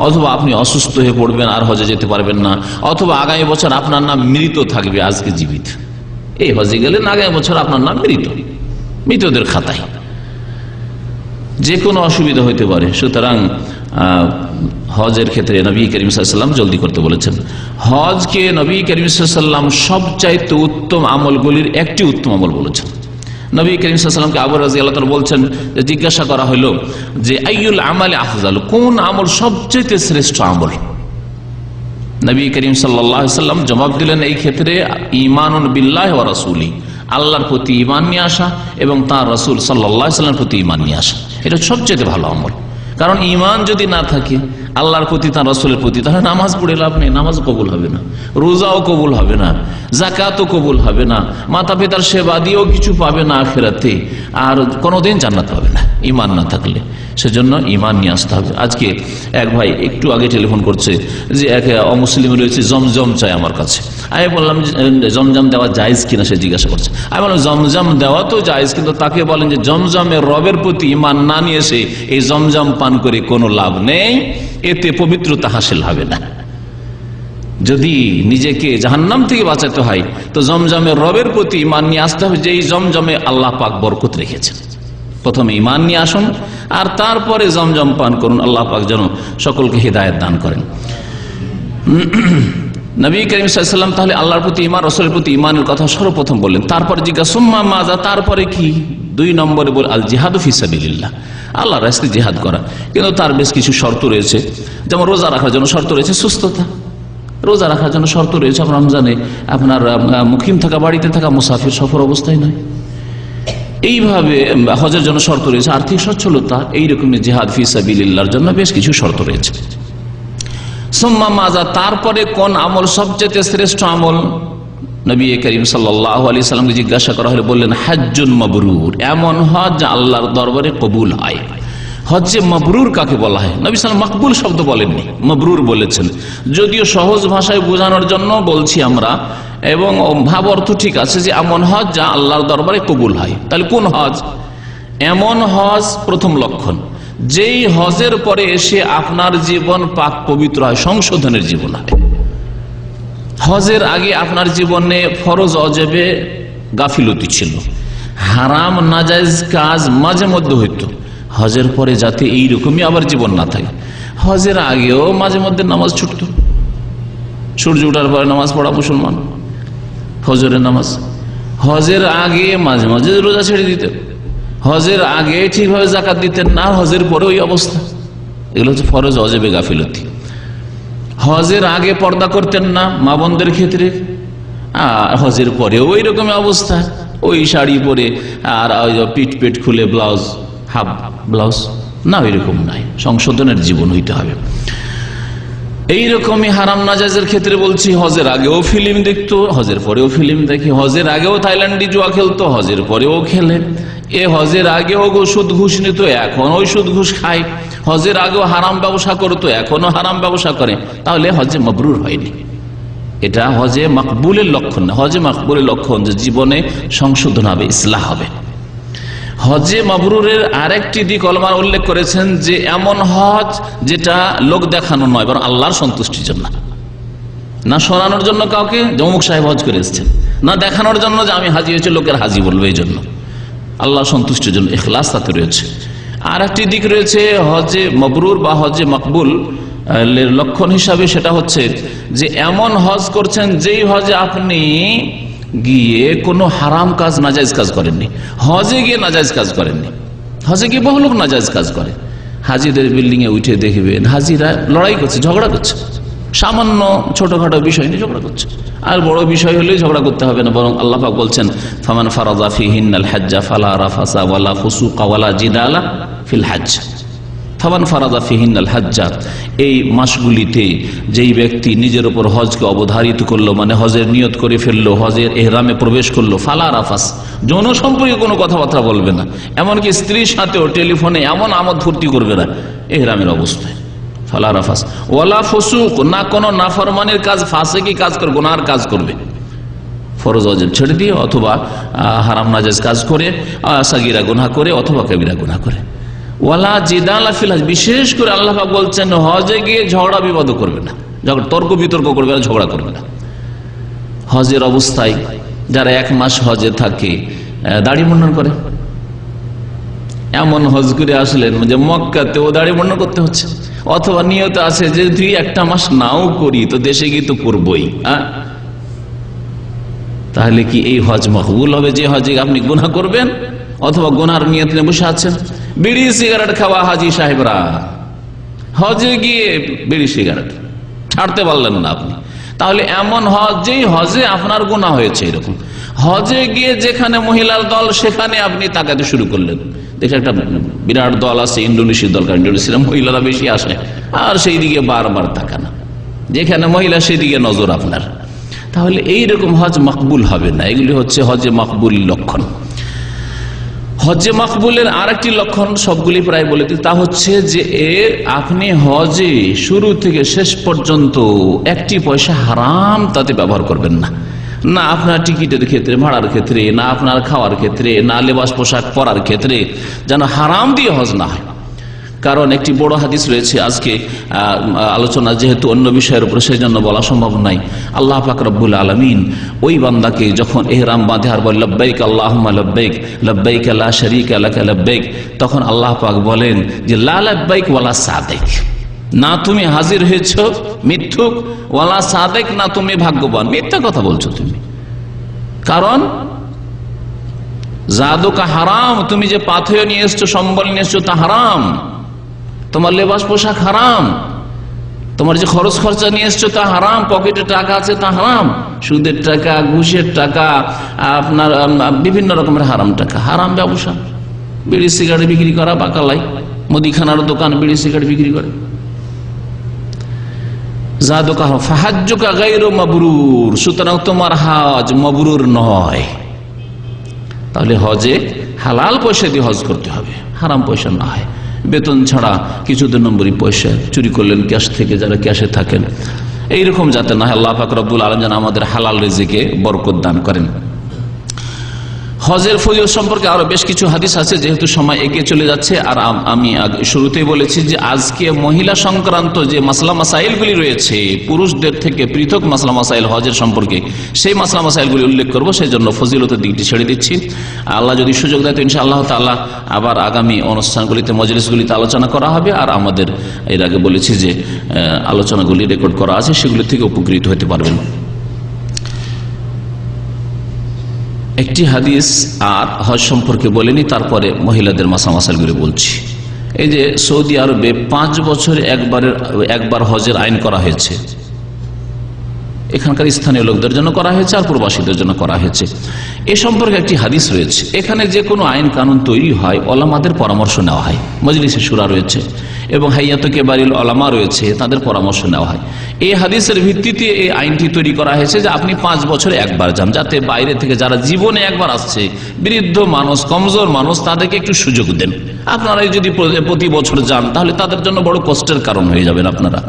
অথবা আপনি অসুস্থ হয়ে পড়বেন আর হজে যেতে পারবেন না, অথবা আগামী বছর আপনার নাম মৃত থাকবে, আজকে জীবিত, এই হজে গেলেন, আগামী বছর আপনার নাম মৃত, মৃতদের খাতায়, যে কোনো অসুবিধা হইতে পারে। সুতরাং হজের ক্ষেত্রে নবী করিম সাল্লাল্লাহু আলাইহি ওয়াসাল্লাম জলদি করতে বলেছেন। হজকে নবী করিম সাল্লাল্লাহু আলাইহি ওয়াসাল্লাম সবচাইতে উত্তম আমলগুলির একটি উত্তম আমল বলেছেন। নবী করিম সাল্লাল্লাহু আলাইহি ওয়াসাল্লামকে আবু রাদিয়াল্লাহু তাআলা বলছেন, জিজ্ঞাসা করা হলো যে আইয়ুল আমালি আফজাল, কোন আমল সবচেয়ে শ্রেষ্ঠ আমল? নবী করিম সাল্লাল্লাহু আলাইহি ওয়াসাল্লাম জবাব দিলেন এই ক্ষেত্রে, ঈমানুন বিল্লাহি ওয়া রাসূলিহি, আল্লাহর প্রতি ঈমান নিয়ে আসা এবং তার রাসূল সাল্লাল্লাহু আলাইহি ওয়াসাল্লামের প্রতি ঈমান নিয়ে আসা, এটা সবচেয়ে ভালো আমল। কারণ ঈমান যদি না থাকে আল্লাহর প্রতি, তার রাসূলের প্রতি, তাহলে নামাজ পড়ে লাভ নেই, নামাজ কবুল হবে না, রোজাও কবুল হবে না, যাকাতও কবুল হবে না, মাতা পিতার সেবা দিয়েও কিছু পাবে না আখিরাতে, আর কোনোদিন জান্নাত পাবে না ঈমান না থাকলে। সেজন্য ঈমান নিয়ে আসতে হবে। আজকে এক ভাই একটু আগে টেলিফোন করছে যে এক অমুসলিম রয়েছে, জমজম চাই আমার কাছে। আমি বললাম জমজম দেওয়া জায়েজ কিনা, সে জিজ্ঞাসা করছে। আমি বললাম জমজম দেওয়া তো জায়েজ, কিন্তু তাকে বলেন যে জমজমের রবের প্রতি ঈমান না নিয়ে এসে এই জমজম পান করে কোনো লাভ নেই, এতে পবিত্রতা হাসিল হবে না। যদি নিজেকে জাহান্নাম থেকে বাঁচাতে হয় তো জমজমের রবের প্রতি ঈমান নিয়ে আসতে হবে, যে এই জমজমে আল্লাহ পাক বরকত রেখেছেন। প্রথমে ঈমান নিয়ে আসুন, আর তারপরে জমজম পান করুন। আল্লাহ পাক যেন সকলকে হিদায়াত দান করেন। নবী করিম সাল্লাল্লাহু আলাইহি ওয়াসাল্লাম তাহলে আল্লাহর প্রতি ঈমান, রাসূলের প্রতি ঈমানের কথা সর্বপ্রথম বললেন। তারপরে জিজ্ঞাসা সুম্মা মাজা, তারপরে কি? 2 নম্বরে বল আল জিহাদু ফি সাবিলিল্লাহ, আল্লাহর রাস্তায় জিহাদ করা। কিন্তু তার বেশ কিছু শর্ত রয়েছে, যেমন রোজা রাখার জন্য শর্ত রয়েছে সুস্থতা, রোজা রাখার জন্য শর্ত রয়েছে রমজানে, আপনার মুকিম থাকা, বাড়িতে থাকা, মুসাফির সফর অবস্থায় নয়। এইভাবে হজের জন্য শর্ত রয়েছে, আর্থিক সচ্ছলতা, এইরকমের জিহাদ ফি সাবিলিল্লাহর জন্য বেশ কিছু শর্ত রয়েছে। সুম্মা মাজা, তারপরে কোন আমল সবচেয়ে শ্রেষ্ঠ আমল? নবী করিম সাল্লাল্লাহু আলাইহি সাল্লামকে জিজ্ঞাসা করা হলে বললেন হজ্জুন মাবরুর, এমন হজ যা আল্লাহর দরবারে কবুল হয়। হজ্জে মাবরুর কাকে বলা হয়? নবী সাল্লাল্লাহু মাকবুল শব্দ বলেননি, মাবরুর বলেছেন। যদিও সহজ ভাষায় বোঝানোর জন্য বলছি আমরা, এবং ভাব অর্থ ঠিক আছে যে এমন হজ যা আল্লাহর দরবারে কবুল হয়। তাহলে কোন হজ? এমন হজ, প্রথম লক্ষণ, যেই হজের পরে এসে আপনার জীবন পাক পবিত্র হয়, সংশোধনের জীবন হয়। হজের আগে আপনার জীবনে ফরজ অজেবে গাফিলতি ছিল, হারাম নাজায়েজ কাজ মাঝে মধ্যে হইতো। হজের পরে যাতে এইরকমই আবার জীবন না থাকে। হজের আগেও মাঝে মধ্যে নামাজ ছুটত, সূর্য ওঠার পরে নামাজ পড়া মুসলমান, ফজরের নামাজ। হজের আগে মাঝে মাঝে রোজা ছেড়ে দিতেন, হজের আগে ঠিকভাবে যাকাত দিতেন না, হজের পরে ওই অবস্থা। এগুলো হচ্ছে ফরজ অজেবে গাফিলতি। হজের আগে পর্দা করতেন না মা বোনদের ক্ষেত্রে, আর হজের পরেও ওই রকম অবস্থা, ওই শাড়ি পরে আর পিঠ পেট খুলে ব্লাউজ, হাফ ব্লাউজ না, ওই রকম নাই। সংশোধনের জীবন হইতে হবে। এইরকমই হারাম নাজায়েজের ক্ষেত্রে বলছি, হজের আগেও ফিল্ম দেখতো, হজের পরেও ফিল্ম দেখে। হজের আগেও থাইল্যান্ডি জুয়া খেলতো, হজের পরেও খেলে। হজের আগেও সুদ ঘুষ নিত, এখন ওই সুদ ঘুষ খায়। হজের আগেও হারাম ব্যবসা করতো, এখনো হারাম ব্যবসা করে। তাহলে হজে মাবরুর হয়নি। এটা হজে মাকবুলের লক্ষণ না। হজে মাকবুলের লক্ষণ যে জীবনে সংশোধন হবে, ইসলাহ হবে। হজে মাবরুরের আরেকটি দিক ওলামা উল্লেখ করেছেন যে এমন হজ যেটা লোক দেখানো নয়, বরং আল্লাহর সন্তুষ্টির জন্য। না শোনানোর জন্য কাউকে যে অমুক সাহেব হজ করে এসেছেন, না দেখানোর জন্য যে আমি হাজি হয়েছে লোকের হাজি বলবে, এই জন্য আল্লাহর সন্তুষ্টির জন্য, ইখলাস তাতে রয়েছে। আর একটি দিক রয়েছে হজে মাবরুর বা হজে মকবুল লক্ষণ হিসাবে, সেটা হচ্ছে যে এমন হজ করছেন যেই হজে আপনি গিয়ে কোনো হারাম কাজ, নাজায়েজ কাজ করেননি। হজে গিয়ে নাজায়েজ কাজ করেননি। হজে গিয়ে বহু লোক নাজায়েজ কাজ করে। হাজিদের বিল্ডিং এ উঠে দেখবেন হাজিরা লড়াই করছে, ঝগড়া করছে, সামান্য ছোটখাটো বিষয় নিয়ে ঝগড়া করছে। আর বড় বিষয় হলেই ঝগড়া করতে হবে না, বরং আল্লাহ পাক বলছেন ফামান ফারাযা ফীহিন্নাল হাজ্জা ফালা রাফাসা ওয়ালা ফুসুকা ওয়ালা জিদালা ফিল হজ্জ। ফামান ফারাযা ফীহিন্নাল হাজ্জা, এই মাসগুলিতে যেই ব্যক্তি নিজের উপর হজকে অবধারিত করলো, মানে হজের নিয়ত করে ফেললো, হজের ইহরামে প্রবেশ করলো, ফালা রাফাস, যৌন সম্পর্কে কোনো কথাবার্তা বলবে না, এমনকি স্ত্রীর সাথেও টেলিফোনে এমন আমোদ ফুর্তি করবে না ইহরামের অবস্থায়। ফালা রাফাস ওয়ালা ফুসুক, না কোনো নাফরমানের কাজ, ফাসিকি কাজ করে, গুনার কাজ করবে, ফরজ ওয়াজিব ছেড়ে দিয়ে, অথবা হারাম নাজায়েজ কাজ করে, সাগীরা গুনাহ করে, অথবা কবিরা গুনাহ করে। ওয়ালা জিদালা ফিল হজ, বিশেষ করে আল্লাহ পাক বলছেন হজে গিয়ে ঝগড়া বিবাদ করবে না, তর্ক বিতর্ক করবে না, ঝগড়া করবে না। হজের অবস্থায় যারা 1 মাস হজে থাকে দাড়ি মুন্ডন করে, এমন হজ করে আসলেন যে মক্কাতেও দাড়ি মুন্ডন করতে হচ্ছে, অথবা নিয়ত আছে যে 2-1 মাস নাও করি তো দেশে গিয়ে তো করবই। তাহলে কি এই হজ মকবুল হবে যে হজে আপনি গুনাহ করবেন, অথবা গুনার নিয়ত নিয়ে বসে আছেন? বিড়ি সিগারেট খাওয়া হাজি সাহেবরা, হজে গিয়ে বিড়ি সিগারেট ছাড়তে পারলেন না আপনি, তাহলে এমন হজ যেই হজে আপনার গুনাহ হয়েছে। এরকম হজে গিয়ে যেখানে মহিলার দল, সেখানে আপনি তাকাতে শুরু করলেন। দেখে একটা বিরাট দল আছে, ইন্দোনেশিয়ার দল, ইন্দোনেশিয়ার মহিলারা বেশি আসে, আর সেই দিকে বারবার তাকানা, যেখানে মহিলা সেদিকে নজর আপনার, তাহলে এইরকম হজ মকবুল হবে না। এগুলি হচ্ছে হজে মকবুল লক্ষণ। হজে মকবুলের আরেকটি লক্ষণ, সবগুলি প্রায় বলে দিই, তা হচ্ছে যে আপনি হজে শুরু থেকে শেষ পর্যন্ত 1 পয়সা হারাম তাতে ব্যবহার করবেন না। না আপনার টিকিটের ক্ষেত্রে, ভাড়ার ক্ষেত্রে, না আপনার খাওয়ার ক্ষেত্রে, না লেবাস পোশাক পরার ক্ষেত্রে, যেন হারাম দিয়ে হজ না হয়। কারণ একটি বড় হাদিস রয়েছে, আজকে আলোচনা যেহেতু অন্য বিষয়ের উপরে, সেই জন্য বলা সম্ভব নাই। আল্লাহ পাক রব্বুল আলামিন ওই বান্দাকে যখন ইহরাম বাঁধে আর বলে লব্বাইক আল্লাহুম্মা লব্বাইক, লব্বাইক লা শারীকা লাকা লব্বাইক, তখন আল্লাহ পাক বলেন যে লা লব্বাইক ওয়ালা সাদিক, না তুমি হাজির হয়েছ মিথ্যুক, ওয়ালা সাদিক, না তুমি ভাগ্যবান, মিথ্যা কথা বলছো তুমি। কারণ জাদুকা হারাম, তুমি যে পাথেয় নিয়ে এসছো, সম্বল নিয়ে এসছো, তা হারাম, তোমার লেবাস পোশাক হারাম, তোমার যে খরচ খরচা নিয়ে এসছো তা হারাম, পকেটে টাকা আছে তা হারাম, সুদের টাকা, ঘুষের টাকা, আপনার বিভিন্ন রকমের হারাম টাকা, হারাম ব্যবসা, বিড়ি সিগারেট বিক্রি করা, বাকালাই মুদিখানার দোকান বিড়ি সিগারেট বিক্রি করে। সুতরাং তোমার হজ মবরুর নয়। তাহলে হজে হালাল পয়সা দিয়ে হজ করতে হবে, হারাম পয়সা না হয়। বেতন ছাড়া কিছু 2 নম্বরই পয়সা চুরি করলেন ক্যাশ থেকে, যারা ক্যাশে থাকেন, এইরকম যাতে না হয়। আল্লাহ পাক রব্বুল আলামিন যেন আমাদের হালাল রিজিকে বরকত দান করেন। হজের ফজিলত সম্পর্কে আরো বেশ কিছু হাদিস আছে, যেহেতু সময় এগিয়ে চলে যাচ্ছে। আর আমি শুরুতেই বলেছি যে আজকে মহিলা সংক্রান্ত যে মাসলা মাসাইলগুলি রয়েছে, পুরুষদের থেকে পৃথক মাসলা মাসাইল হজের সম্পর্কে, সেই মাসলা মাসাইলগুলি উল্লেখ করব, সেই জন্য ফজিলতের দিকটি ছেড়ে দিচ্ছি। আল্লাহ যদি সুযোগ দেয় তো ইনশাআল্লাহ তাআলা আবার আগামী অনুষ্ঠানগুলিতে, মজলিসগুলিতে আলোচনা করা হবে। আর আমাদের এর আগে বলেছি যে আলোচনাগুলি রেকর্ড করা আছে, সেগুলি থেকে উপকৃত হতে পারবেন। একটি হাদিস আর হজ সম্পর্কে বলেনি, তারপরে মহিলাদের মাসলা মাসাইলগুলি বলছি। এই যে সৌদি আরবে 5 বছরে একবার হজের আইন করা হয়েছে, এখানকার স্থানীয় লোকদের জন্য করা হয়েছে আর প্রবাসীদের জন্য করা হয়েছে। এ সম্পর্কে একটি হাদিস রয়েছে। এখানে যে কোনো আইন কানুন তৈরি হয়, ওলামাদের পরামর্শ নেওয়া হয়, মজলিসে শুরা রয়েছে এবং হাইয়াত কেবারিল ওলামা রয়েছে, তাদের পরামর্শ নেওয়া হয়। এই হাদিসের ভিত্তিতে এই আইনটি তৈরি করা হয়েছে যে আপনি 5 বছরে একবার যান, যাতে বাইরে থেকে যারা জীবনে একবার আসছে, বৃদ্ধ মানুষ, কমজোর মানুষ, তাদেরকে একটু সুযোগ দেন। আপনারা যদি প্রতি বছর যান তাহলে তাদের জন্য বড় কষ্টের কারণ হয়ে যাবেন আপনারা।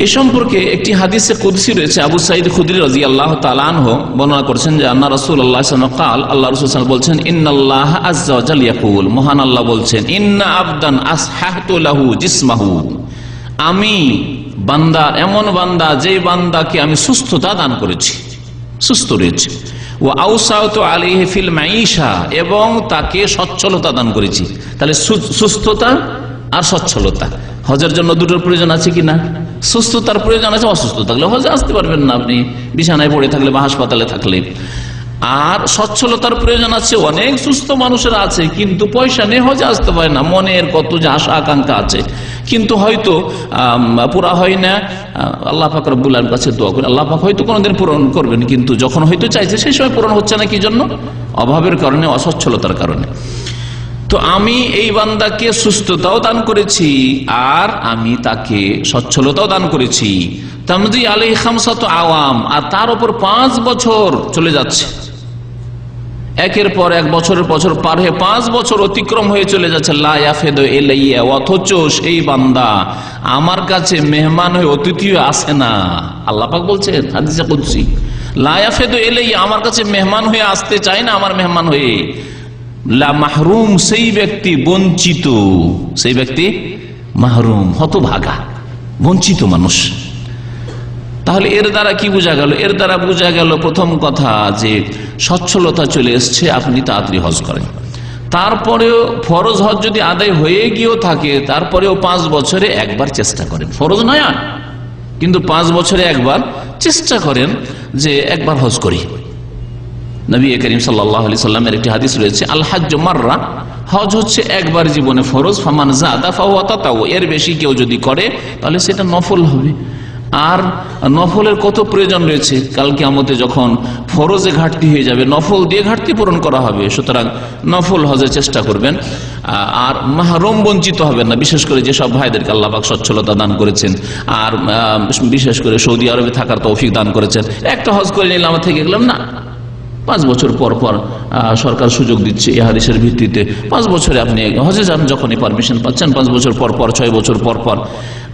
এ সম্পর্কে একটি হাদিসে কুদসি রয়েছে, আবু সাঈদ খুদরি রাদিয়াল্লাহু তাআলা আনহু বর্ণনা করেছেন যে আন্না রাসূলুল্লাহ সাল্লাল্লাহু আলাইহি ওয়াসাল্লাম قال, আল্লাহ রাসূল বলছেন, ইন্নাল্লাহ আযজা ওয়া জাল ইয়াকুল, মহান আল্লাহ বলছেন, ইন্না আবদান আসহাহতু লাহু জিসমাহু, আমি বান্দা, এমন বান্দা যেই বান্দাকে আমি সুস্থতা দান করেছি, সুস্থ রয়েছে, ওয়া আওসাতু আলাইহি ফিল মাঈশা, এবং তাকে সচ্ছলতা দান করেছি। তাহলে সুস্থতা আর সচ্ছলতা, হজের জন্য দুটোর প্রয়োজন আছে কি না? সুস্থতার প্রয়োজন আছে, অসুস্থ থাকলে হজে আসতে পারবেন না আপনি, বিছানায় পড়ে থাকলে বা হাসপাতালে থাকলে। আর সচ্ছলতার প্রয়োজন আছে, অনেক সুস্থ মানুষেরা আছে কিন্তু পয়সা নেই, হজে আসতে পারে না, মনের কত যে আশা আকাঙ্ক্ষা আছে কিন্তু হয়তো পুরা হয় না। আল্লাহ পাক রব্বুল আলামিনের কাছে দোয়া করে, আল্লাহ পাক হয়তো কোনোদিন পূরণ করবেন, কিন্তু যখন হয়তো চাইছে সেই সময় পূরণ হচ্ছে না। কি জন্য? অভাবের কারণে, অসচ্ছলতার কারণে। তো আমি এই বান্দাকে সুস্থতাও দান করেছি আর আমি তাকে সচ্ছলতাও দান করেছি। তামজি আলাইহি খামসাতু আওয়াম, আর তার উপর 5 বছর চলে যাচ্ছে, একের পর এক বছরের বছর পার হয়ে 5 বছর অতিক্রম হয়ে চলে যাচ্ছে। লা ইয়াফিদু ইলাইয়া, অথচ এই বান্দা আমার কাছে মেহমান হয়ে, অতিথি হয়ে আসে না। আল্লাহ পাক বলছেন হাদিসে কুদসি, লা ইয়াফিদু ইলাইয়া, আমার কাছে মেহমান হয়ে আসতে চায় না, আমার মেহমান হয়ে। লা মাহরুম, সেই ব্যক্তি বঞ্চিত, সেই ব্যক্তি মাহরুম, হতভাগা, বঞ্চিত মানুষ। তাহলে এর দ্বারা কি বোঝা গেল? এর দ্বারা বোঝা গেল প্রথম কথা যে সচ্ছলতা চলে এসছে, আপনি তাড়াতাড়ি হজ করেন। তারপরেও ফরজ হজ যদি আদায় হয়ে গিয়েও থাকে, তারপরেও 5 বছরে একবার চেষ্টা করেন, ফরজ নয় আর, কিন্তু 5 বছরে একবার চেষ্টা করেন যে একবার হজ করি। নবী করিম সাল্লাল্লাহু আলাইহি সাল্লামের একটি হাদিস রয়েছে, আল হাজ্জু মাররা, হজ হচ্ছে একবার জীবনে ফরজ, ফামান যাদা ফাহুয়া তাতাউ, এর বেশি কেউ যদি করে তাহলে সেটা নফল হবে। আর নফলের কত প্রয়োজন রয়েছে, কাল কিয়ামতে যখন ফরজে ঘাটতি হয়ে যাবে, নফল দিয়ে ঘাটতি পূরণ করা হবে। সুতরাং নফল হজের চেষ্টা করবেন আর মাহরুম বঞ্চিত হবেন না। বিশেষ করে যেসব ভাইদেরকে আল্লাহ পাক সচ্ছলতা দান করেছেন আর বিশেষ করে সৌদি আরবে থাকার তৌফিক দান করেছেন, একটা হজ করে নিলাম থেকে গেলাম না, 5 বছর পর পর সরকার সুযোগ দিচ্ছে এই হাদিসের ভিত্তিতে। 5 বছরে আপনি হজে যান, যখনই পারমিশন পাচ্ছেন, 5 বছর পর পর, 6 বছর পর পর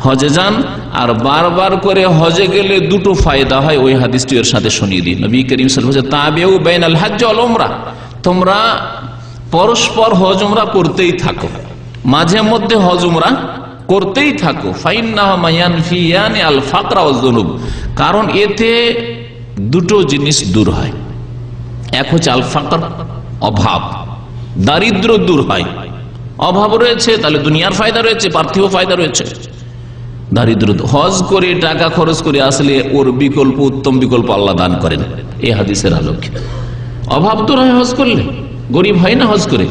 হজে যান। আর বারবার করে হজে গেলে দুটো ফায়দা হয়, ওই হাদিসটি এর সাথে শুনিয়ে দিন। নবী করিম সাল্লাল্লাহু আলাইহি ওয়াসাল্লাম তাবিউ বাইনাল হজ্জ ওয়াল উমরা, তোমরা পরস্পর হজ উমরা করতেই থাকো, মাঝে মধ্যে হজ উমরা করতেই থাকো। ফাইন্নাহুমা ইয়ানফিয়ানি আল ফাকরা ওয়াজ যুনুব, কারণ এতে দুটো জিনিস দূর হয়। এক হচ্ছে আল ফাকর, অভাব, দারিদ্র দূর হয়। অভাব রয়েছে তাহলে দুনিয়ার ফায়দা রয়েছে, পার্থিব ফায়দা রয়েছে। দারিদ্র, হজ করে টাকা খরচ করে আসলে ওর বিকল্প, উত্তম বিকল্প আল্লাহ দান করেন এই হাদিসের আলোকে। অভাব দূর হয় হজ করলে, গরিব হয় না হজ করে।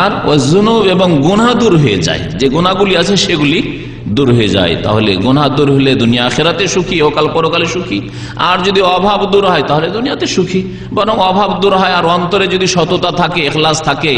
আর যুনুব এবং গুনাহ দূর হয়ে যায়, যে গুনাহগুলি আছে সেগুলি দূর হয়ে যায়, তাহলে গুনাহ দূর হলে দুনিয়া আখিরাতে সুখী, কাল পরকালে সুখী। আর যদি অভাব দূর হয় তাহলে দুনিয়াতে সুখী। বরং অভাব দূর হয় আর অন্তরে যদি সততা থাকে, ইখলাস থাকে,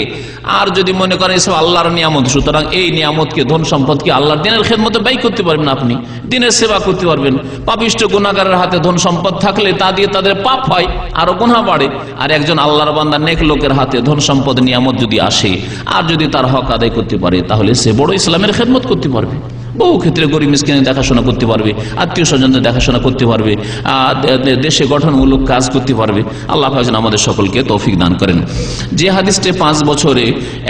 আর যদি মনে করেন এসব আল্লাহর নিয়ামত, সুতরাং এই নিয়ামতকে, ধন সম্পদকে আল্লাহর দিনের খেদমতে ব্যয় করতে পারবেন, আপনি দিনের সেবা করতে পারবেন। পাপিষ্ঠ গুনাহগারের হাতে ধন সম্পদ থাকলে তা দিয়ে তাদের পাপ হয়, আরো গুনাহ বাড়ে। আর একজন আল্লাহর বান্দা নেক লোকের হাতে ধন সম্পদ নিয়ামত যদি আসে আর যদি তার হক আদায় করতে পারে, তাহলে সে বড় ইসলামের খেদমত করতে পারবে। বহু ক্ষেত্রে গরিব মিসকিনের দেখাশোনা করতে পারবে, আত্মীয় স্বজনদের দেখাশোনা করতে পারবে, দেশে গঠনমূলক কাজ করতে পারবে। আল্লাহ পাক যেন আমাদের সকলকে তৌফিক দান করেন। যে হাদিসটি 5 বছরে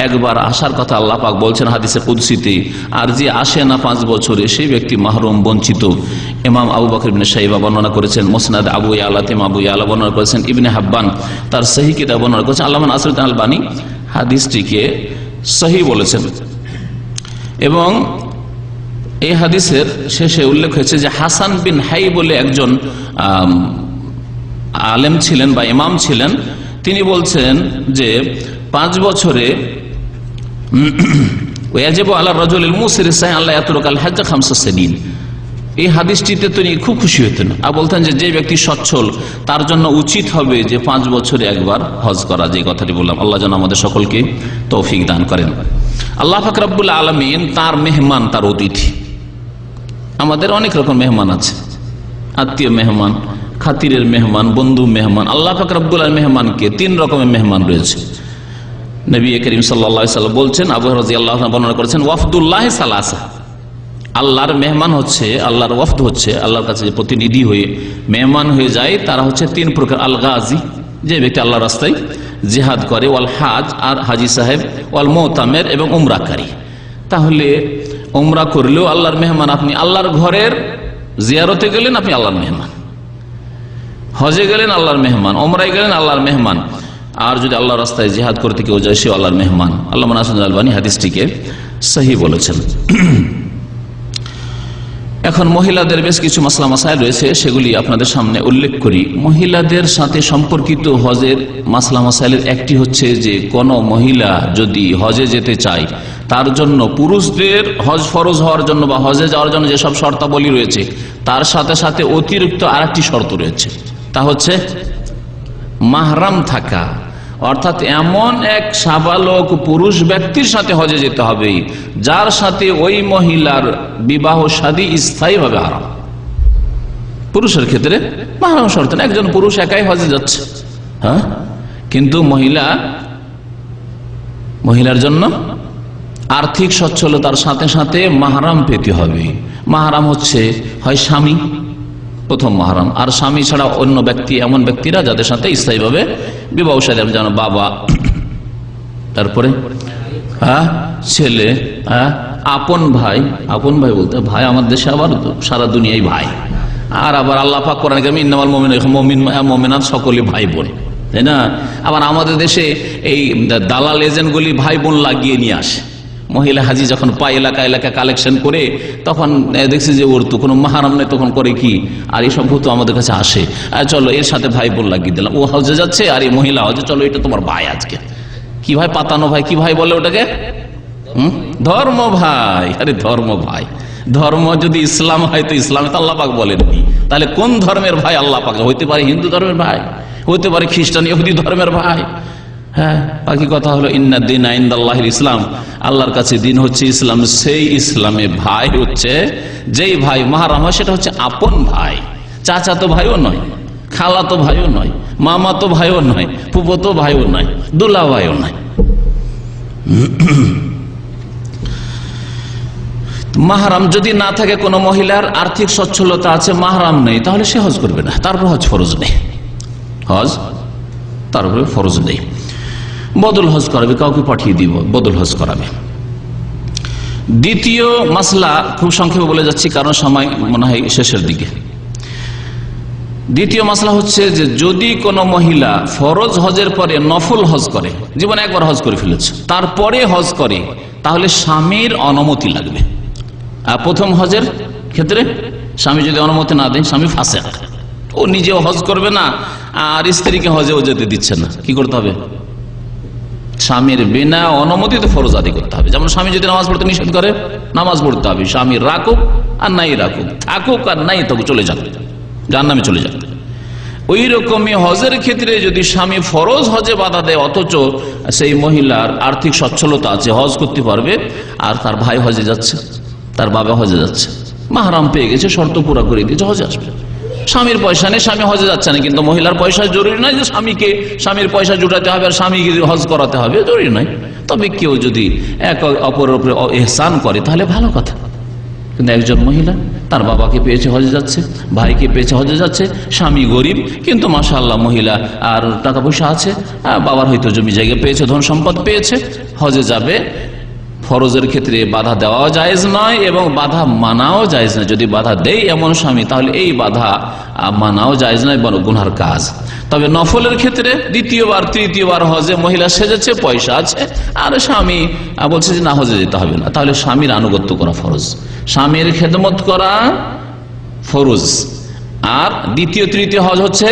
একবার আসার কথা আল্লাহ পাক বলছেন হাদিসে কুদসিতে, আর যে আসে না 5 বছরে সেই ব্যক্তি মাহরুম, বঞ্চিত। ইমাম আবু বকর ইবনে শাইবা বর্ণনা করেছেন, মুসনাদ আবু ইয়ালা, আবু ইয়ালা বর্ণনা করেছেন, ইবনে হাব্বান তার সহিহ কিতাব বর্ণনা করেছেন, আল্লামা নাসিরুদ্দিন আলবানী হাদিসটিকে সহিহ বলেছেন। এবং এই হাদিসের শেষে উল্লেখ হয়েছে যে হাসান বিন হাই বলে একজন আলেম ছিলেন বা ইমাম ছিলেন, তিনি বলছেন যে 5 বছরে ওয়াজিবু আলা রাজুলিল মুসির সাই আল্লাহ ইয়াতরুকাল হজ্জ 5 সিনিন। এই হাদিসটিতে তিনি খুব খুশি হতেন আর বলতেন যে যে ব্যক্তি সচ্ছল তার জন্য উচিত হবে যে 5 বছরে একবার হজ করা। যে কথাটি বললাম, আল্লাহ যেন আমাদের সকলকে তৌফিক দান করেন। আল্লাহ পাক রব্বুল আলামিন তার মেহমান, তার অতিথি। আমাদের অনেক রকম মেহমান আছে, আত্মীয় মেহমান, খাতিরের মেহমান, বন্ধু মেহমান। আল্লাহ পাক রব্বুল আলামিন মেহমানকে 3 রকমের মেহমান রয়েছে। নবী করিম সাল্লাল্লাহু আলাইহি ওয়াসাল্লাম বলছেন, আবু হুরায়রা রাদিয়াল্লাহু আনহু বর্ণনা করেছেন, ওয়াফদুল্লাহ সালাসা, আল্লাহর মেহমান হচ্ছে, আল্লাহর ওয়াফদ হচ্ছে, আল্লাহর কাছে যে প্রতিনিধি হয়ে মেহমান হয়ে যায় তারা হচ্ছে 3 প্রকার। আল গাজী, যে ব্যক্তি আল্লাহর রাস্তায় জিহাদ করে, ওয়াল হাজ, আর হাজি সাহেব, ওয়াল মুতামির, এবং উমরাকারী। তাহলে উমরা করলেও আল্লাহর মেহমান আপনি, আল্লাহর ঘরের জিয়ারতে গেলেন আপনি আল্লাহর মেহমান, হজে গেলেন আল্লাহর মেহমান, উমরায় গেলেন আল্লাহর মেহমান, আর যদি আল্লাহর রাস্তায় জিহাদ করতে কেউ যায় সে আল্লাহর মেহমান। আল্লামা নাসিরুদ্দিন আলবানী হাদিসটিকে সহিহ বলেছেন। এখন মহিলাদের বেশ কিছু মাসলা মাসাইল রয়েছে, সেগুলি আপনাদের সামনে উল্লেখ করি। মহিলাদের সাথে সম্পর্কিত হজের মাসলা মাসাইলের একটি হচ্ছে যে কোন মহিলা যদি হজে যেতে চায় তার জন্য পুরুষদের হজ ফরজ হওয়ার জন্য বা হজে যাওয়ার জন্য যেসব শর্তাবলী রয়েছে তার সাথে সাথে অতিরিক্ত আরেকটি শর্ত রয়েছে, তা হচ্ছে মাহরাম থাকা। অর্থাৎ এমন এক সাবালক পুরুষ ব্যক্তির সাথে হজে যেতে হবে যার সাথে ওই মহিলার বিবাহ শাদী স্থায়ীভাবে হারাম। পুরুষের ক্ষেত্রে মাহরাম শর্ত না, একজন পুরুষ একাই হজে যাচ্ছে, হ্যাঁ, কিন্তু মহিলার জন্য আর্থিক সচ্ছলতার সাথে সাথে মাহরাম পেতে হবে। মাহরাম হচ্ছে হয় স্বামী, প্রথম মাহরাম, আর স্বামী ছাড়া অন্য ব্যক্তি, এমন ব্যক্তিরা যাদের সাথে স্থায়ীভাবে বিবাহ শাদী, যেন বাবা, তারপরে ছেলে, আপন ভাই। আপন ভাই বলতে ভাই আমাদের দেশে আবার সারা দুনিয়ায় ভাই, আর আবার আল্লাহ পাক কোরআনে কারিমে ইন্নামাল মুমিনাত সকলে ভাই বোন, তাই না? আবার আমাদের দেশে এই দালাল এজেন্টগুলি ভাই বোন লাগিয়ে নিয়ে আসে। মহিলা হাজি যখন পায় এলাকা এলাকা কালেকশন করে, তখন দেখছি যে ওর তো কোনো মাহারাম নেই, তখন করে কি, আর এই সব তো আমাদের কাছে আসে, চলো এর সাথে ভাই বোন লাগিয়ে দিলাম, ও হজে যাচ্ছে আর এই মহিলা হজে, চলো এটা তোমার ভাই। আজকে কি ভাই, পাতানো ভাই, কি ভাই বলে ওটাকে? ধর্ম ভাই। আরে ধর্ম ভাই, ধর্ম যদি ইসলাম হয় তো ইসলামে তো আল্লাহ পাক বলেননি, তাহলে কোন ধর্মের ভাই? আল্লাহ পাক হইতে পারে হিন্দু ধর্মের ভাই, হইতে পারে খ্রিস্টান ইহুদি ধর্মের ভাই। হ্যাঁ, বাকি কথা হলো ইন্না দিন ইনদাল্লাহিল ইসলাম, আল্লাহর কাছে দিন হচ্ছে ইসলাম। সেই ইসলামে ভাই হচ্ছে, যেই ভাই মাহরাম হয় সেটা হচ্ছে আপন ভাই, চাচাতো ভাইও নয়, খালাতো ভাইও নয়, মামাতো ভাইও নয়, ফুফতো ভাইও নয়, দুলা ভাইও নয়। মাহরাম যদি না থাকে, কোনো মহিলার আর্থিক সচ্ছলতা আছে, মাহরাম নেই, তাহলে সে হজ করবে না, তারপর হজ ফরজ নেই, হজ তারপরে ফরজ নেই। বদল হজ করাবে, কাউকে পাঠিয়ে দিব, বদল হজ করাবে। দ্বিতীয় মাসলা খুব সংক্ষেপে বলে যাচ্ছি কারণ সময় মনে হয় শেষের দিকে। দ্বিতীয় মাসলা হচ্ছে যে যদি কোনো মহিলা ফরজ হজের পরে নফল হজ করে, জীবনে একবার হজ করে ফেলেছে, তারপরে হজ করে, তাহলে স্বামীর অনুমতি লাগবে। আর প্রথম হজের ক্ষেত্রে স্বামী যদি অনুমতি না দেয়, স্বামী ফাসেক, ও নিজেও হজ করবে না আর স্ত্রীকে হজেও যেতে দিচ্ছে না, কি করতে হবে? স্বামীর বিনা অনুমতিতে ফরজ আদায় করতে হবে। যেমন স্বামী যদি নামাজ পড়তে নিষেধ করে, নামাজ পড়তে হবে। স্বামী রাখুক আর নাই রাখুক, থাকুক আর নাই তবে চলে যাক, জাহান্নামে চলে যাক। ওই রকমই হজের ক্ষেত্রে যদি স্বামী ফরজ হজে বাধা দেয়, অথচ সেই মহিলার আর্থিক সচ্ছলতা আছে, হজ করতে পারবে, আর তার ভাই হজে যাচ্ছে, তার বাবা হজে যাচ্ছে, মাহরাম পেয়ে গেছে, শর্ত পুরা করে দিয়েছে, হজে আসবে। স্বামীর পয়সা নেই, স্বামী হজে যাচ্ছে না, কিন্তু মহিলার পয়সা জরুরি নয় যে স্বামীর পয়সা জুটাতে হবে আর স্বামীকে হজ করাতে হবে, জরুরি নয়। তবে কেউ যদি এক অপরের উপরে ইহসান করে তাহলে ভালো কথা। কিন্তু একজন মহিলা তার বাবাকে পেয়েছে হজে যাচ্ছে, ভাইকে পেয়েছে হজে যাচ্ছে, স্বামী গরিব কিন্তু মাশাআল্লাহ মহিলা আর টাকা পয়সা আছে, বাবার হয়তো জমি জায়গা পেয়েছে, ধন সম্পদ পেয়েছে, হজে যাবে। ফরজের ক্ষেত্রে বাধা দেওয়াও জায়েজ নয় এবং বাধা মানাও জায়েজ নয়। যদি বাধা দেয় এমন স্বামী, তাহলে এই বাধা মানাও জায়েজ নয়, বড় গুনার কাজ। তবে নফলের ক্ষেত্রে দ্বিতীয়বার তৃতীয়বার হজে মহিলা সেজেছে, পয়সা আছে, আর স্বামী বলছে যে না হজে যেতে হবে না, তাহলে স্বামীর আনুগত্য করা ফরজ, স্বামীর খেদমত করা ফরজ। আর দ্বিতীয় তৃতীয় হজ হচ্ছে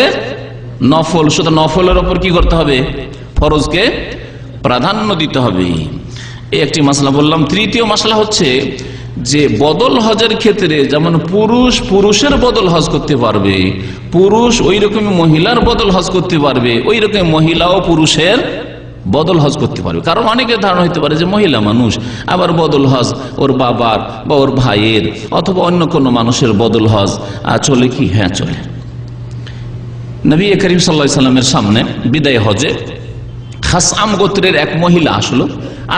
নফল, শুধু নফলের ওপর কি করতে হবে? ফরজকে প্রাধান্য দিতে হবে। এই একটি মাসলা বললাম। তৃতীয় মাসলা হচ্ছে যে বদল হজের ক্ষেত্রে যেমন পুরুষ পুরুষের বদল হজ করতে পারবে, পুরুষ ওই রকম মহিলার বদল হজ করতে পারবে, ওই রকম মহিলাও পুরুষের বদল হজ করতে পারবে। কারণ অনেকের ধারণা হতে পারে যে মহিলা মানুষ, আবার বদল হজ ওর বাবার বা ওর ভাইয়ের অথবা অন্য কোনো মানুষের বদল হজ চলে কি? হ্যাঁ চলে। নবী করিম সাল্লাল্লাহু আলাইহি সাল্লামের সামনে বিদায় হজে খাসআম গোত্রের এক মহিলা আসলো।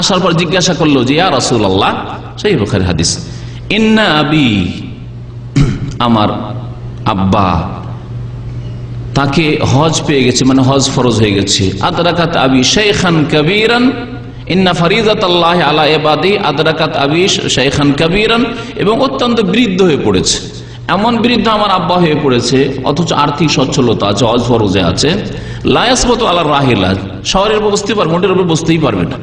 আসার পর জিজ্ঞাসা করলো যে ইয়া রাসূলুল্লাহ, সহিহ বুখারী হাদিস, ইন্না আবি, আমার আব্বা তাকে হজ পেয়ে গেছে, মানে হজ ফরজ হয়ে গেছে। আদরাকাত আবি শাইখান কাবীরান, ইন্না ফরিদাতাল্লাহি আলা ইবাদি আদরাকাত আবি শাইখান কাবীরান, এবং অত্যন্ত বৃদ্ধ হয়ে পড়েছে, এমন বৃদ্ধ আমার আব্বা হয়ে পড়েছে, অথচ আর্থিক সচ্ছলতা আছে, হজ ফরজে আছে। লা ইয়াসবুতু আলা রাহিলা, শহরের উপর বসতে পারবে, মোটের উপর বসতেই পারবে না,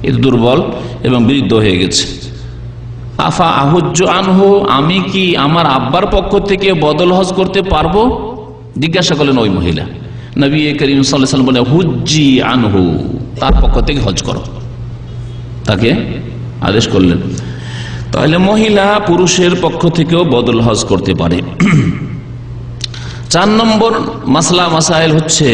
এত দুর্বল এবং বৃদ্ধ হয়ে গেছে। আফা আহুজ্জু আনহু, আমি কি আমার আব্বার পক্ষ থেকে বদল হজ করতে পারবো? জিজ্ঞাসা করলেন ওই মহিলা। নবী করিম সাল্লাল্লাহু আলাইহি ওয়াসাল্লাম বলে হুজ্জি আনহু, তার পক্ষ থেকে হজ করো, তাকে আদেশ করলেন। তাহলে মহিলা পুরুষের পক্ষ থেকেও বদল হজ করতে পারে। 4 নম্বর মাসলা মাসাইল হচ্ছে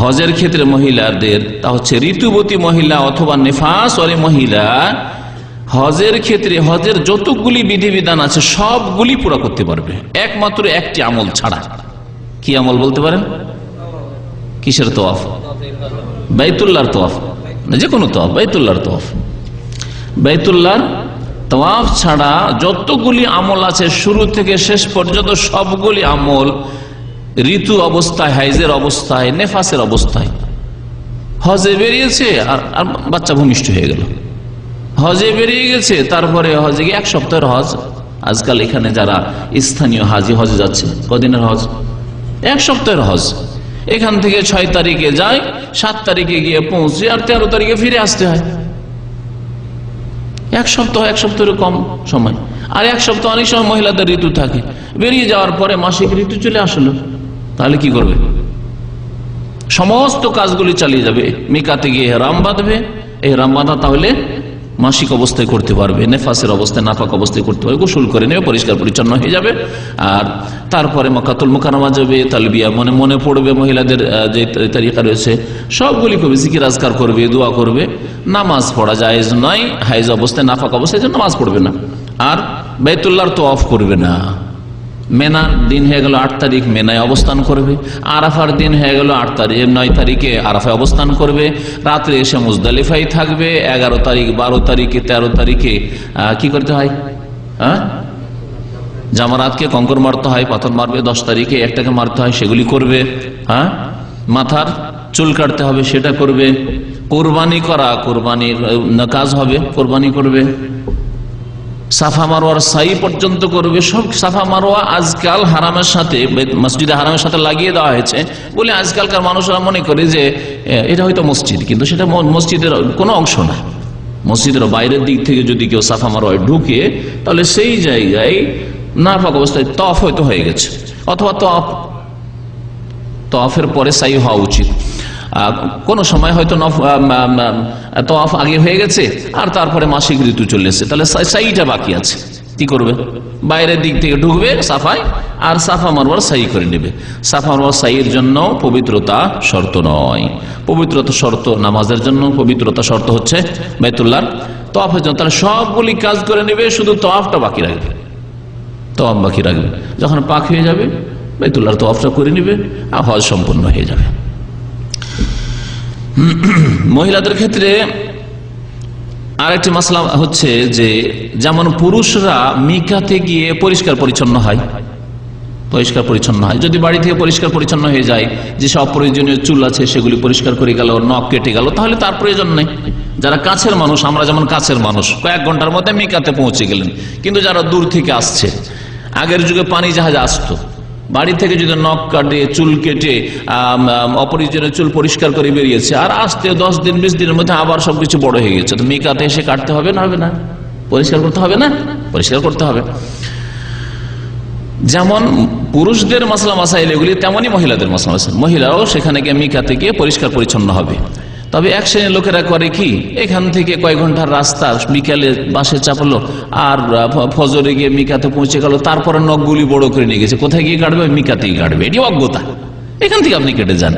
হজের ক্ষেত্রে মহিলাদের, তা হচ্ছে ঋতুবতী মহিলা অথবা নেফাসওয়ালী মহিলা হজের ক্ষেত্রে হজের যতগুলি বিধিবিধান আছে সবগুলি পুরা করতে পারবে, একমাত্র একটি আমল ছাড়া। কি আমল বলতে পারেন? কিসের তওয়াফ? বাইতুল্লাহর তওয়াফ, যে কোনো তওয়াফ, বাইতুল্লাহর তওয়াফ। বাইতুল্লাহর তওয়াফ ছাড়া যতগুলি আমল আছে শুরু থেকে শেষ পর্যন্ত সবগুলি আমল ঋতু অবস্থায়, হাইজের অবস্থায়, নেফাসের অবস্থায়। হজে বেরিয়েছে আর বাচ্চা ভূমিষ্ঠ হয়ে গেল, হজে বেরিয়ে গেছে, তারপরে হজে গিয়ে 1 সপ্তাহের হজ। আজকাল এখানে যারা স্থানীয় হাজি হজে যাচ্ছে, কদিনের হজ? 1 সপ্তাহের হজ। এখান থেকে 6 তারিখে যায়, 7 তারিখে গিয়ে পৌঁছে আর 13 তারিখে ফিরে আসতে হয়। 1 সপ্তাহ, 1 সপ্তাহের কম সময়। আর 1 সপ্তাহ অনেক সময় মহিলাদের ঋতু থাকে, বেরিয়ে যাওয়ার পরে মাসিক ঋতু চলে আসলো, তাহলে কি করবে? সমস্ত কাজগুলি চালিয়ে যাবে, মিকাতে গিয়ে ইহরাম বাঁধবে, ইহরাম বাঁধা তাহলে মাসিক অবস্থায় করতে পারবে, নেফাসের অবস্থায়, নাপাক অবস্থায় করতে পারবে, গোসল করে নেবে, পরিষ্কার পরিচ্ছন্ন হয়ে যাবে। আর তারপরে মক্কাতুল মুকাররমা যাবে, তালবিয়া মনে পড়বে, মহিলাদের যে তরিকা রয়েছে সবগুলি করবে, জিকির আজকার করবে, দোয়া করবে। নামাজ পড়া জায়েজ নয় হাইজ অবস্থায়, নাপাক অবস্থায়, নামাজ পড়বে না। আর বাইতুল্লাহর তওয়াফ করবে না। মেনার দিন হয়ে গেল 8 তারিখ, মেনায় অবস্থান করবে। আরাফার দিন হয়ে গেল 9 তারিখে আরাফায় অবস্থান করবে। রাত্রে এসে মুজদালিফায় থাকবে। 11 তারিখ, 12 তারিখে, 13 তারিখে কি করতে হয়? জামারাতকে কঙ্কর মারতে হয়, পাথর মারবে। 10 তারিখে একটাকে মারতে হয়, সেগুলি করবে। মাথার চুল কাটতে হবে, সেটা করবে। কোরবানি করা, কোরবানির কাজ হবে, কোরবানি করবে। সাফা মারোয়ার সাই পর্যন্ত করবে, সব সাফা মারোয়া আজকাল হারামের সাথে, মসজিদে হারামের সাথে লাগিয়ে দেওয়া হয়েছে বলে আজকালকার মানুষরা মনে করে যে এটা হয়তো মসজিদ, কিন্তু সেটা মসজিদের কোনো অংশ না। মসজিদের বাইরের দিক থেকে যদি কেউ সাফা মারোয়ায় ঢুকে, তাহলে সেই জায়গায় নাপাক অবস্থায় তওয়াফ হয়তো হয়ে গেছে, অথবা তওয়াফের পরে সাই হওয়া উচিত। কোনো সময় হয়তো তওয়াফ আগে হয়ে গেছে আর তারপরে মাসিক ঋতু চলে এসেছে, তাহলে সাইটা বাকি আছে। কি করবে? বাইরের দিক থেকে ঢুকবে সাফায় আর সাফা মারওয়ার সাই করে নেবে। সাফা মারওয়ার সাইয়ের জন্য পবিত্রতা শর্ত নয়, পবিত্রতা শর্ত নামাজের জন্য, পবিত্রতা শর্ত হচ্ছে বাইতুল্লাহর তওয়াফের জন্য। তাহলে সবগুলি কাজ করে নেবে, শুধু তওয়াফটা বাকি রাখবে, তওয়াফ বাকি রাখবে। যখন পাক হয়ে যাবে বাইতুল্লাহর তওয়াফটা করে নেবে আর হজ সম্পন্ন হয়ে যাবে। মহিলাদের ক্ষেত্রে আরেকটি মাসলা হচ্ছে যে যেমন পুরুষরা মিকাতে গিয়ে পরিষ্কার পরিচ্ছন্ন হয়, যদি বাড়ি থেকে পরিষ্কার পরিচ্ছন্ন হয়ে যায়, যেসব অপ্রয়োজনীয় চুল আছে সেগুলি পরিষ্কার করে গেল, নখ কেটে গেল, তাহলে তার প্রয়োজন নেই। যারা কাছের মানুষ, আমরা যেমন কাছের মানুষ, কয়েক ঘন্টার মধ্যে মিকাতে পৌঁছে গেলেন, কিন্তু যারা দূর থেকে আসছে, আগের যুগে পানি জাহাজ আসতো, বাড়ি থেকে যদি নখ কাটে, চুল কেটে, অপরিজনীয় চুল পরিষ্কার করে বেরিয়েছে, আর আসতে 10 দিন 20 দিনের মধ্যে আবার সবকিছু বড় হয়ে গেছে, তো মিকাতে এসে কাটতে হবে না? হবে না? পরিষ্কার করতে হবে না? পরিষ্কার করতে হবে। যেমন পুরুষদের মাসলা মাসাইল এগুলি, তেমনই মহিলাদের মাসলা মাসাইল। মহিলারাও সেখানে গিয়ে মিকাতে গিয়ে পরিষ্কার পরিচ্ছন্ন হবে। তবে এক শ্রেণীর লোকেরা করে কি, এখান থেকে কয়েক ঘন্টার রাস্তা, বিকালে বাসে চাপলো আর ফজরে গিয়ে মিকাতে পৌঁছে গেল, তারপরে নখগুলি বড় করে নিয়ে গেছে। কোথায় গিয়ে কাটবে? মিকাতেই কাটবে। এটি অজ্ঞতা। এখান থেকে আপনি কেটে যান।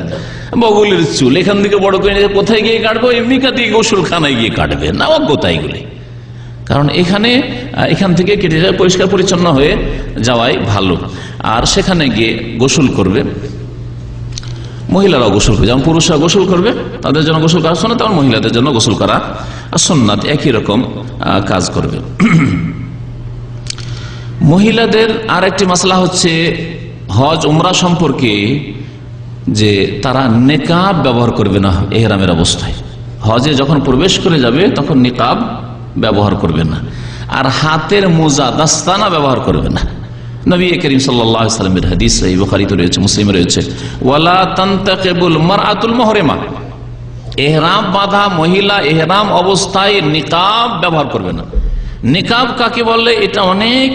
বগলের চুল এখান থেকে বড় করে নিয়ে কোথায় গিয়ে কাটবো? মিকাতে গোসলখানায় গিয়ে কাটবে না, অজ্ঞতা এগুলি। কারণ এখান থেকে কেটে যায়, পরিষ্কার পরিচ্ছন্ন হয়ে যাওয়াই ভালো। আর সেখানে গিয়ে গোসল করবে, মহিলারাও গোসল করবে। যেমন পুরুষরা গোসল করবে, তাদের জন্য গোসল করা সুন্নাত, তেমন মহিলাদের জন্য গোসল করা সুন্নাত, একই রকম কাজ করবে। মহিলাদের আর একটি মাসলা হচ্ছে হজ উমরা সম্পর্কে, যে তারা নেকাব ব্যবহার করবে না এহরামের অবস্থায়। হজে যখন প্রবেশ করে যাবে তখন নিকাব ব্যবহার করবে না, আর হাতের মোজা দাস্তানা ব্যবহার করবে না। নবী করিম সাল্লাল্লাহু আলাইহি ওয়াসাল্লামের হাদিস সহিহ বুখারীতে রয়েছে, মুসলিমে রয়েছে, ওয়ালা তানতাকিবুল মারআতুল মুহরিমা, ইহরাম বাঁধা মহিলা ইহরাম অবস্থায় নিকাব ব্যবহার করবে না। নিকাব কাকে বলে এটা অনেক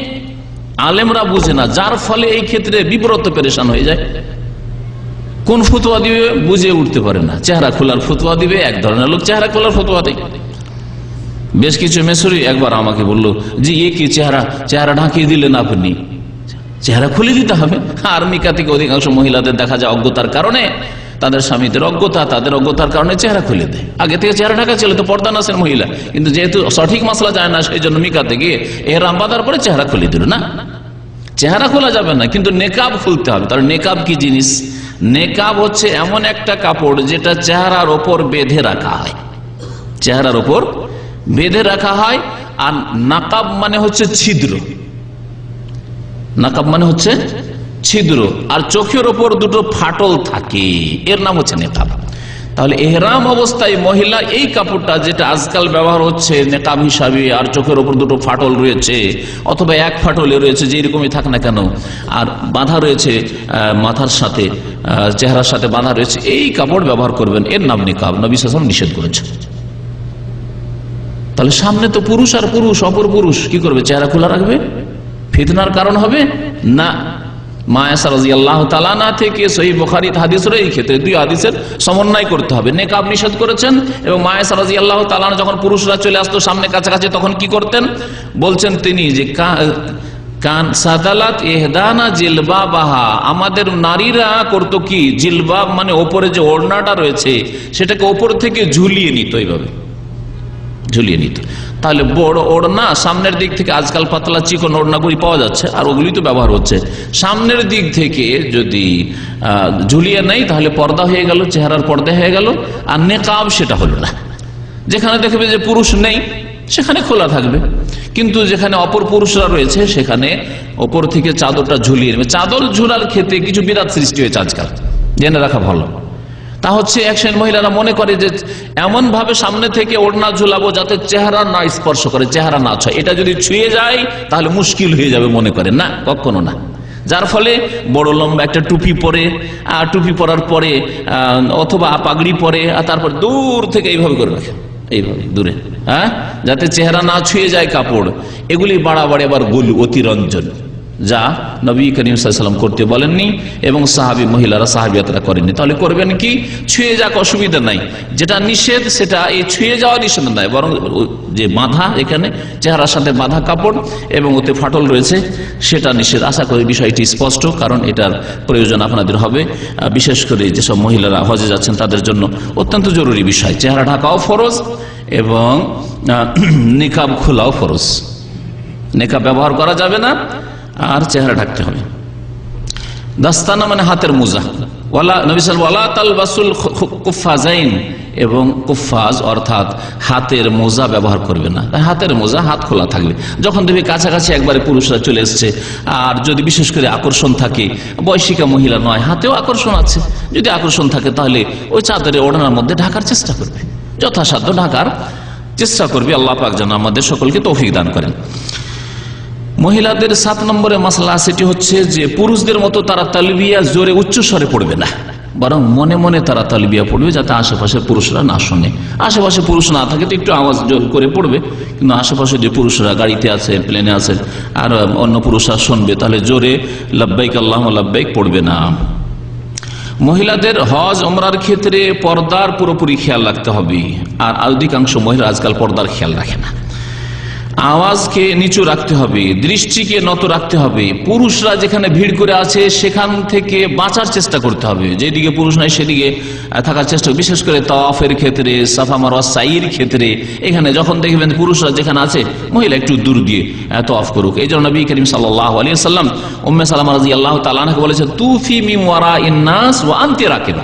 আলেমরা বুঝে না, যার ফলে এই ক্ষেত্রে বিব্রত পেরেশান হয়ে যায়। কোন ফতোয়া দিবে বুঝে উঠতে পারে না। চেহারা খোলার ফতোয়া দিবে, এক ধরনের লোক চেহারা খোলার ফতোয়া দেয়। বেশ কিছু মেসরি একবার আমাকে বললো, যে এ কি চেহারা ঢাকিয়ে দিলেন আপনি, চেহারা খুলে দিতে হবে। আর মিকা থেকে অধিকাংশ মহিলাদের দেখা যায় অজ্ঞতার কারণে, তাদের স্বামীদের অজ্ঞতা, তাদের অজ্ঞতার কারণে চেহারা খুলে দেয়। আগে থেকে চেহারা ঢাকা ছিল তো পর্দা নাসের মহিলা, কিন্তু যেহেতু সঠিক মাসলা যায় না, সেই জন্য মিকাতে গিয়ে এহরাম বাঁধার পরে চেহারা খুলে দিল। না, চেহারা খোলা যাবে না, কিন্তু নেকাব খুলতে হবে। তাহলে নেকাব কি জিনিস? নেকাব হচ্ছে এমন একটা কাপড় যেটা চেহারার ওপর বেঁধে রাখা হয়, চেহারার ওপর বেঁধে রাখা হয়। আর নাকাব মানে হচ্ছে ছিদ্র, নাকাব মানে হচ্ছে ছিদ্র, আর চোখের ওপর দুটো ফাটল থাকে, এর নাম হচ্ছে নেকাব। তাহলে এহরাম অবস্থায় মহিলা এই কাপড়টা, যেটা আজকাল ব্যবহার হচ্ছে নেকাব হিসাবে, আর চোখের ওপর দুটো ফাটল রয়েছে অথবা এক ফাটলে রয়েছে, যে রকমই থাক না কেন, আর বাঁধা রয়েছে মাথার সাথে, চেহারার সাথে বাঁধা রয়েছে, এই কাপড় ব্যবহার করবেন, এর নাম নিকাব। নবী সাল্লাল্লাহু আলাইহি ওয়াসাল্লাম নিষেধ করেছে। তাহলে সামনে তো পুরুষ আর পুরুষ, অপর পুরুষ কি করবে? চেহারা খোলা রাখবে? ফিতনার কারণ হবে না। মা আয়েশা রাদিয়াল্লাহু তাআলা আনহা থেকে সহিহ বুখারীতে হাদিস রয়েছে, এই ক্ষেত্রে দুই হাদিসের সমন্বয় করতে হবে। নেকাব নিষেধ করেছেন, এবং মা আয়েশা রাদিয়াল্লাহু তাআলা আনহা যখন পুরুষরা চলে আসতো সামনে কাছাকাছি, তখন কি করতেন বলছেন তিনি, যে কান সাদালাত ইহদানা জিলবাবাহা, আমাদের নারীরা করতো কি, জিলবাব মানে ওপরে যে ওড়নাটা রয়েছে সেটাকে ওপর থেকে ঝুলিয়ে নিত, এইভাবে ঝুলিয়ে নিত। তাহলে বড় ওড়না সামনের দিক থেকে, আজকাল পাতলা চিকন ওড়নাগুলি পাওয়া যাচ্ছে আর ওগুলি তো ব্যবহার হচ্ছে, সামনের দিক থেকে যদি ঝুলিয়ে নেই তাহলে পর্দা হয়ে গেল, চেহারার পর্দা হয়ে গেল। আর নেকাব সেটা হলো না। যেখানে দেখবে যে পুরুষ নেই সেখানে খোলা থাকবে, কিন্তু যেখানে অপর পুরুষরা রয়েছে সেখানে ওপর থেকে চাদরটা ঝুলিয়ে নেবে। চাদর ঝুলার ক্ষেত্রে কিছু বিরাট সৃষ্টি হয়েছে আজকাল, জেনে রাখা ভালো। তা হচ্ছে এক শ্রেণীর মহিলারা মনে করে যে এমন ভাবে সামনে থেকে ওড়না ঝুলাবো যাতে চেহারা না স্পর্শ করে, চেহারা না ছয়, এটা যদি ছুঁয়ে যায় তাহলে মুশকিল হয়ে যাবে মনে করে। না, কখনো না। যার ফলে বড় লম্বা একটা টুপি পরে, আর টুপি পরার পরে অথবা পাগড়ি পরে, আর তারপর দূর থেকে এইভাবে করে রাখে, এইভাবে দূরে, যাতে চেহারা না ছুঁয়ে যায় কাপড়। এগুলি বাড়াবাড়ি, আবার গোল অতিরঞ্জন, যা নবী করিম সাল্লাল্লাহু আলাইহি ওয়াসাল্লাম করতে বলেননি এবং সাহাবী মহিলারা সাহাবিয়াতরা করেননি। তাহলে করবেন কি? ছুঁয়ে যাক, অসুবিধা নাই। যেটা নিষেধ সেটা এই ছুঁয়ে যাওয়া নিষেধ নয়, বরং যে বাঁধা, এখানে চেহারার সাথে বাঁধা কাপড় এবং ওতে ফাটল রয়েছে সেটা নিষেধ। আশা করি বিষয়টি স্পষ্ট, কারণ এটার প্রয়োজন আপনাদের হবে, বিশেষ করে যেসব মহিলারা হজে যাচ্ছেন তাদের জন্য অত্যন্ত জরুরি বিষয়। চেহারা ঢাকাও ফরজ এবং নিকাব খোলাও ফরজ। নিকাব ব্যবহার করা যাবে না আর চেহারা ঢাকতে হবে। দাস্তানা মানে হাতের মোজা। নবী সাল্লাল্লাহু আলাইহি ওয়ালা তালবাসুল কুফাজাইন, এবং কুফাজ অর্থাৎ হাতের মোজা ব্যবহার করবে না। হাতের মোজা হাত খোলা থাকবে। যখন দেখবে কাছাকাছি একবারে পুরুষরা চলে এসছে, আর যদি বিশেষ করে আকর্ষণ থাকে, বয়সিকা মহিলা নয়, হাতেও আকর্ষণ আছে, যদি আকর্ষণ থাকে তাহলে ওই চাদরে ওড়নার মধ্যে ঢাকার চেষ্টা করবে, যথাসাধ্য ঢাকার চেষ্টা করবে। আল্লাহ পাক যেন আমাদের সকলকে তৌফিক দান করেন। মহিলাদের 7 নম্বরে মাসলা সেটি হচ্ছে যে পুরুষদের মতো তারা তালবিয়া জোরে উচ্চস্বরে পড়বে না, বরং মনে মনে তারা তালবিয়া পড়বে, যাতে আশেপাশের পুরুষরা না শোনে। আশেপাশে পুরুষ না থাকে তো একটু আওয়াজ জোর করে পড়বে, কিন্তু আশেপাশে যে পুরুষরা গাড়িতে আছে, প্লেনে আছে, আর অন্য পুরুষরা শুনবে, তাহলে জোরে লাব্বাইক আল্লাহুম্মা লাব্বাইক পড়বে না। মহিলাদের হজ ওমরার ক্ষেত্রে পর্দার পুরোপুরি খেয়াল রাখতে হবে, আর অধিকাংশ মহিলা আজকাল পর্দার খেয়াল রাখে না। আওয়াজকে নিচু রাখতে হবে, দৃষ্টিকে নত রাখতে হবে। পুরুষরা যেখানে ভিড় করে আছে সেখান থেকে বাঁচার চেষ্টা করতে হবে, যেদিকে পুরুষ নাই সেদিকে থাকার চেষ্টা। বিশেষ করে তাওয়াফের ক্ষেত্রে, সাফা মারওয়া সাইর ক্ষেত্রে, এখানে যখন দেখবেন পুরুষরা যেখানে আছে, মহিলা একটু দূর দিয়ে তাওয়াফ করুক। এই জন্য নবী করিম সাল্লাল্লাহু আলাইহি ওয়াসাল্লাম উম্মে সালামা রাদিয়াল্লাহু তাআলা আনহাকে বলেছে, তুফি মিন ওয়ারাইন নাস ওয়া আনতি রাকিবা।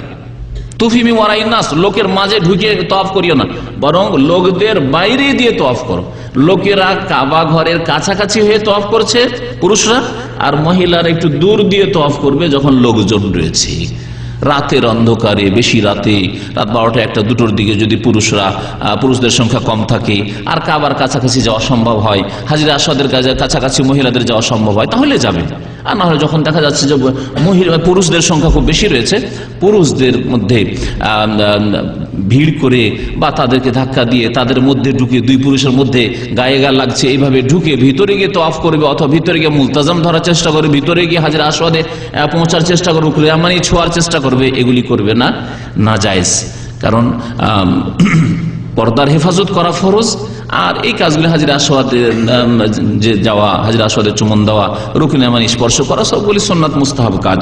তুফি মিন ওয়ারাইন নাস, লোকের মাঝে ঢুকে তাওয়াফ করিও না, বরং লোকদের বাইরে দিয়ে তাওয়াফ করো। লোকেরা কাবা ঘরের কাছাকাছি হয়ে তাওয়াফ করছে পুরুষরা, আর মহিলারা একটু দূর দিয়ে তাওয়াফ করবে যখন লোকজন রয়েছে। রাতের অন্ধকারে, বেশি রাতে, রাত 12টা 1টা 2টোর দিকে যদি পুরুষদের সংখ্যা কম থাকে আর কাবার কাছাকাছি যাওয়া সম্ভব হয়, হাজরে আসওয়াদের কাছাকাছি মহিলাদের যাওয়া সম্ভব হয়, তাহলে যাবে। আর না হলে যখন দেখা যাচ্ছে যে পুরুষদের সংখ্যা খুব বেশি রয়েছে, পুরুষদের মধ্যে ভিড় করে বা তাদেরকে ধাক্কা দিয়ে তাদের মধ্যে ঢুকে, দুই পুরুষের মধ্যে গায়ে গা লাগছে, এইভাবে ঢুকে ভিতরে গিয়ে তাওয়াফ করবে, অথবা ভিতরে গিয়ে মুলতাজাম ধরার চেষ্টা করবে, ভিতরে গিয়ে হাজরে আসওয়াদে পৌঁছার চেষ্টা করবে, মানে ছোঁয়ার চেষ্টা করবে, এগুলি করবে না, নাজায়েজ। কারণ পর্দার হেফাজত করা ফরজ, আর এই কাজগুলি হাজরে আসওয়াদে যে যাওয়া, হাজরে আসওয়াদে চুমন দেওয়া, রুকনে ইয়ামানি স্পর্শ করা, সবগুলি সুন্নাত মুস্তাহাব কাজ।